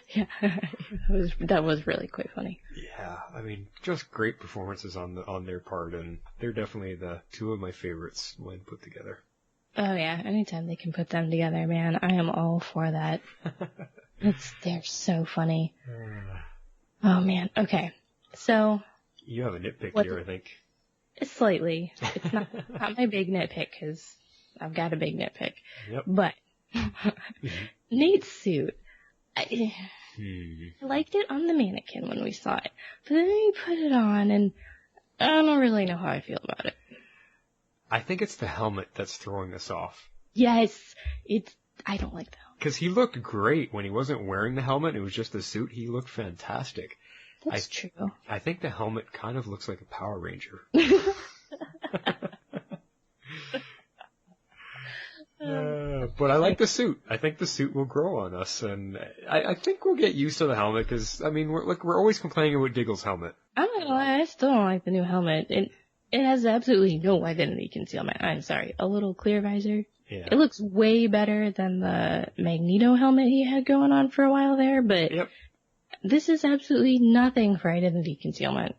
That was really quite funny. Yeah, I mean, just great performances on their part, and they're definitely the two of my favorites when put together. Oh yeah, anytime they can put them together, man, I am all for that. They're so funny. Oh man, okay. So. You have a nitpick here, I think. Slightly. It's not my big nitpick, because I've got a big nitpick. Yep. But, Nate's suit. I liked it on the mannequin when we saw it, but then he put it on, and I don't really know how I feel about it. I think it's the helmet that's throwing us off. Yes, I don't like the helmet. Because he looked great when he wasn't wearing the helmet, it was just the suit, he looked fantastic. That's true. I think the helmet kind of looks like a Power Ranger. But I like the suit. I think the suit will grow on us, and I think we'll get used to the helmet, because, I mean, we're always complaining about Diggle's helmet. I'm not gonna lie, I still don't like the new helmet. It has absolutely no identity concealment. I'm sorry, a little clear visor. Yeah. It looks way better than the Magneto helmet he had going on for a while there, but this is absolutely nothing for identity concealment.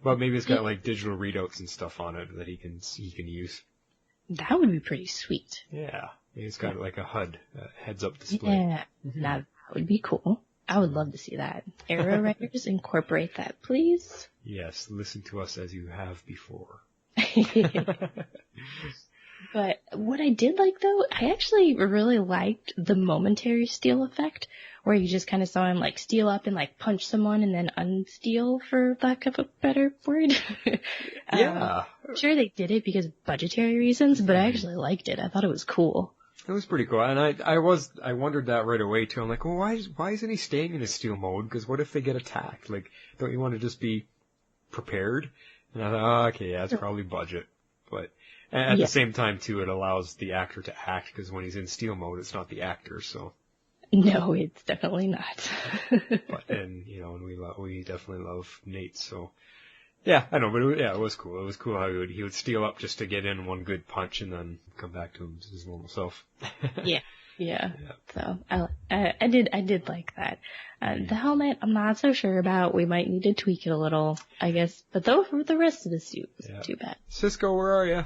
But maybe it's got like digital readouts and stuff on it that he can use. That would be pretty sweet. Yeah. Maybe it's got like a HUD, heads-up display. Yeah, that would be cool. I would love to see that. Arrow writers, incorporate that, please. Yes, listen to us as you have before. But what I did like, though, I actually really liked the momentary steal effect, where you just kind of saw him, like, steal up and, like, punch someone and then unsteal, for lack of a better word. Yeah. I'm sure they did it because of budgetary reasons, but I actually liked it. I thought it was cool. It was pretty cool, and I wondered that right away, too. I'm like, well, why isn't he staying in his steal mode? Because what if they get attacked? Like, don't you want to just be prepared? And I thought, oh, okay, yeah, it's probably budget. But at the same time, too, it allows the actor to act, because when he's in steal mode, it's not the actor, so. No, it's definitely not. And we definitely love Nate, so. Yeah, I know, but it was cool. It was cool how he would steal up just to get in one good punch and then come back to his normal self. Yeah. So I did like that. The helmet, I'm not so sure about. We might need to tweak it a little, I guess. But though for the rest of the suit, wasn't too bad. Cisco, where are you?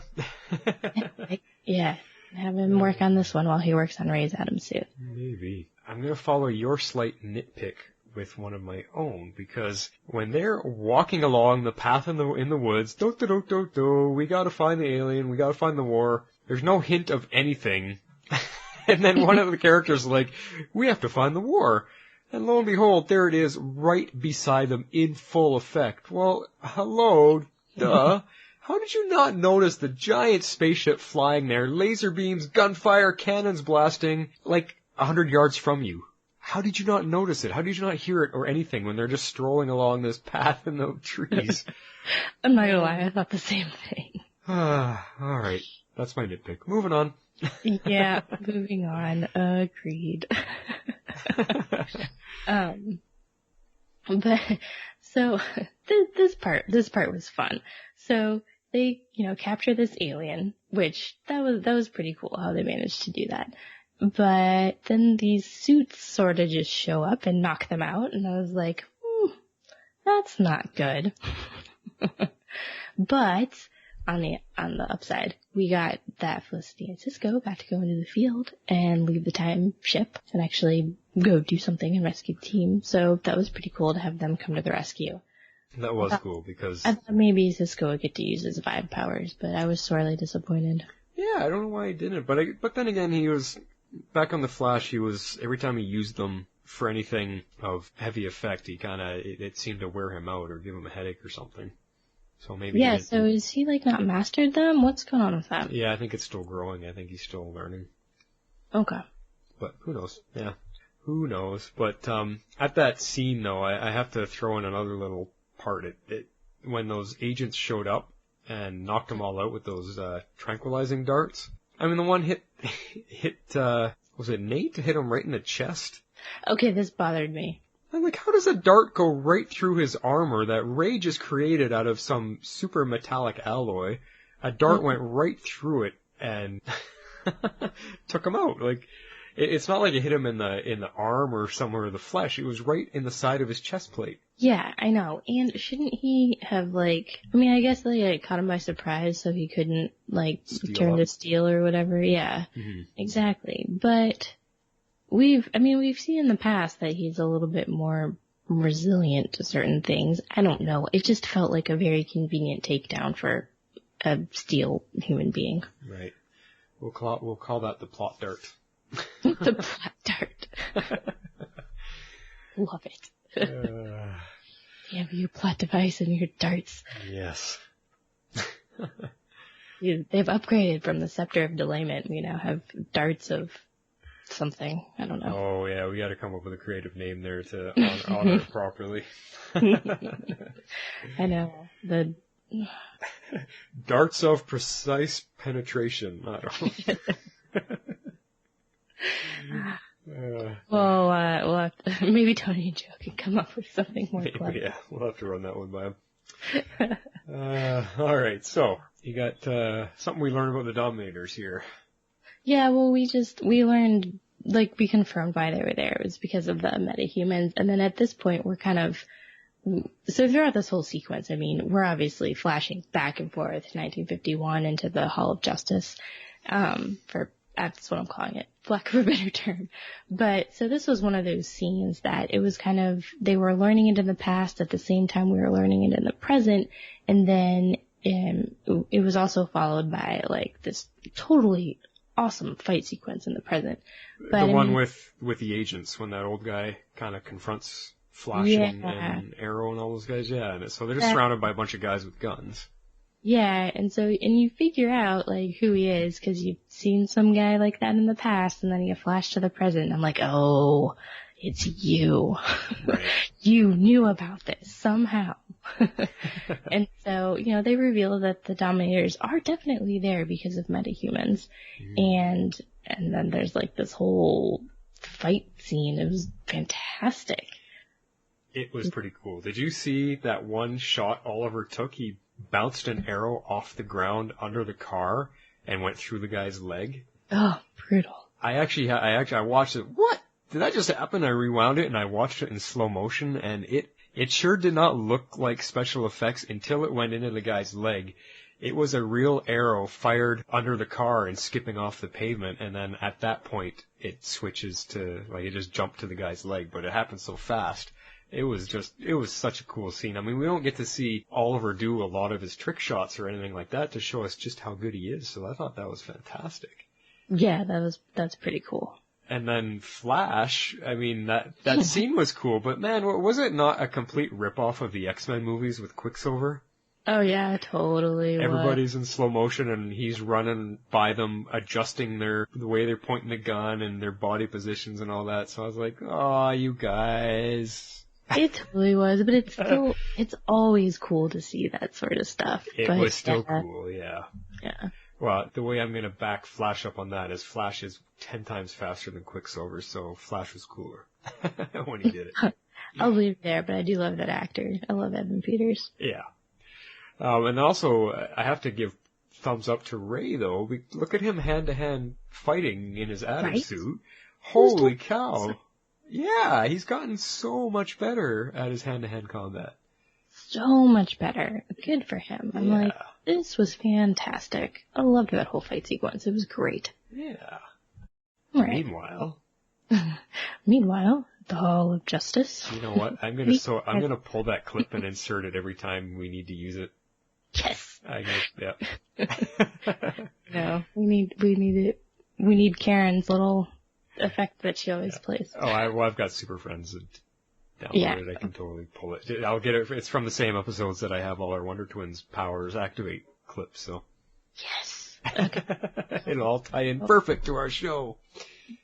Yeah, have him work on this one while he works on Ray's Adams suit. Maybe. I'm gonna follow your slight nitpick with one of my own, because when they're walking along the path in the woods, we gotta find the alien, we gotta find the war, there's no hint of anything. And then one of the characters is like, we have to find the war. And lo and behold, there it is, right beside them in full effect. Well, hello, duh. How did you not notice the giant spaceship flying there, laser beams, gunfire, cannons blasting, like 100 yards from you? How did you not notice it? How did you not hear it or anything when they're just strolling along this path in the trees? I'm not gonna lie, I thought the same thing. Alright, that's my nitpick. Moving on. Yeah, moving on. Agreed. But so this part was fun. So they, capture this alien, which that was pretty cool how they managed to do that. But then these suits sort of just show up and knock them out, and I was like, that's not good. But on the upside, we got that Felicity and Cisco got to go into the field and leave the time ship and actually go do something and rescue the team. So that was pretty cool to have them come to the rescue. That was cool because I thought maybe Cisco would get to use his vibe powers, but I was sorely disappointed. Yeah, I don't know why he didn't, but then again, he was back on the Flash. He was every time he used them for anything of heavy effect, he it seemed to wear him out or give him a headache or something. So maybe. Yeah. So is he not mastered them? What's going on with that? Yeah, I think it's still growing. I think he's still learning. Okay. But who knows? Yeah, who knows? But at that scene though, I have to throw in another little part. When those agents showed up and knocked them all out with those tranquilizing darts. I mean, the one hit was it Nate? Hit him right in the chest. Okay, this bothered me. I'm like, how does a dart go right through his armor that Ray just created out of some super metallic alloy? A dart went right through it and took him out. Like, it's not like it hit him in the arm or somewhere in the flesh. It was right in the side of his chest plate. Yeah, I know. And shouldn't he have I guess they caught him by surprise so he couldn't turn to steel or whatever. Yeah, exactly. But we've seen in the past that he's a little bit more resilient to certain things. I don't know. It just felt like a very convenient takedown for a steel human being. Right. We'll call that the plot dart. The plot dart. Love it. Damn you, plot device and your darts. Yes. They've upgraded from the scepter of delayment. We now have darts of something. I don't know. Oh yeah, we got to come up with a creative name there to honor it properly. I know. The darts of precise penetration. I don't know. Well, we'll have to, maybe Tony and Joe can come up with something more clever. Yeah, we'll have to run that one by him. All right, so you got something we learned about the Dominators here. Yeah, well, we learned, we confirmed why they were there. It was because of the metahumans, and then at this point, we're so throughout this whole sequence, we're obviously flashing back and forth, 1951 into the Hall of Justice, that's what I'm calling it, for lack of a better term. But, so this was one of those scenes that it was they were learning it in the past at the same time we were learning it in the present, and then, it was also followed by, this totally awesome fight sequence in the present. But, the one with the agents, when that old guy kind of confronts Flash and Arrow and all those guys, yeah, and so they're just surrounded by a bunch of guys with guns. Yeah, and you figure out, who he is, because you've seen some guy like that in the past, and then you flash to the present, and I'm like, oh, it's you. Right. You knew about this, somehow. And so, they reveal that the Dominators are definitely there because of metahumans, and then there's, this whole fight scene. It was fantastic. It was pretty cool. Did you see that one shot Oliver took? He bounced an arrow off the ground under the car and went through the guy's leg. Oh, brutal. I watched it. What? Did that just happen? I rewound it and I watched it in slow motion, and it sure did not look like special effects until it went into the guy's leg. It was a real arrow fired under the car and skipping off the pavement, and then at that point it switches to, it just jumped to the guy's leg, but it happened so fast. It was such a cool scene. We don't get to see Oliver do a lot of his trick shots or anything like that to show us just how good he is, so I thought that was fantastic. Yeah, that's pretty cool. And then Flash, that scene was cool, but man, was it not a complete ripoff of the X-Men movies with Quicksilver? Oh yeah, totally. Everybody's in slow motion and he's running by them, adjusting the way they're pointing the gun and their body positions and all that, so I was like, aw, you guys. It totally was, but it's always cool to see that sort of stuff. It was still cool, yeah. Yeah. Well, the way I'm going to back Flash up on that is Flash is 10 times faster than Quicksilver, so Flash was cooler when he did it. I'll leave it there, but I do love that actor. I love Evan Peters. Yeah. And also, I have to give thumbs up to Ray, though. Look at him hand-to-hand fighting in his Atom suit. Holy cow. Yeah, he's gotten so much better at his hand-to-hand combat. So much better. Good for him. I'm like, this was fantastic. I loved that whole fight sequence. It was great. Yeah. Right. Meanwhile, the Hall of Justice. You know what? I'm gonna pull that clip and insert it every time we need to use it. Yes. Yeah. No, we need it. We need Karen's little effect that she always plays. Oh, I've got Super Friends downloaded. I can totally pull it. I'll get it. It's from the same episodes that I have all our Wonder Twins powers activate clips. So. Yes. Okay. It'll all tie in perfect to our show.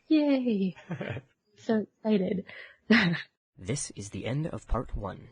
Yay. So excited. This is the end of part 1.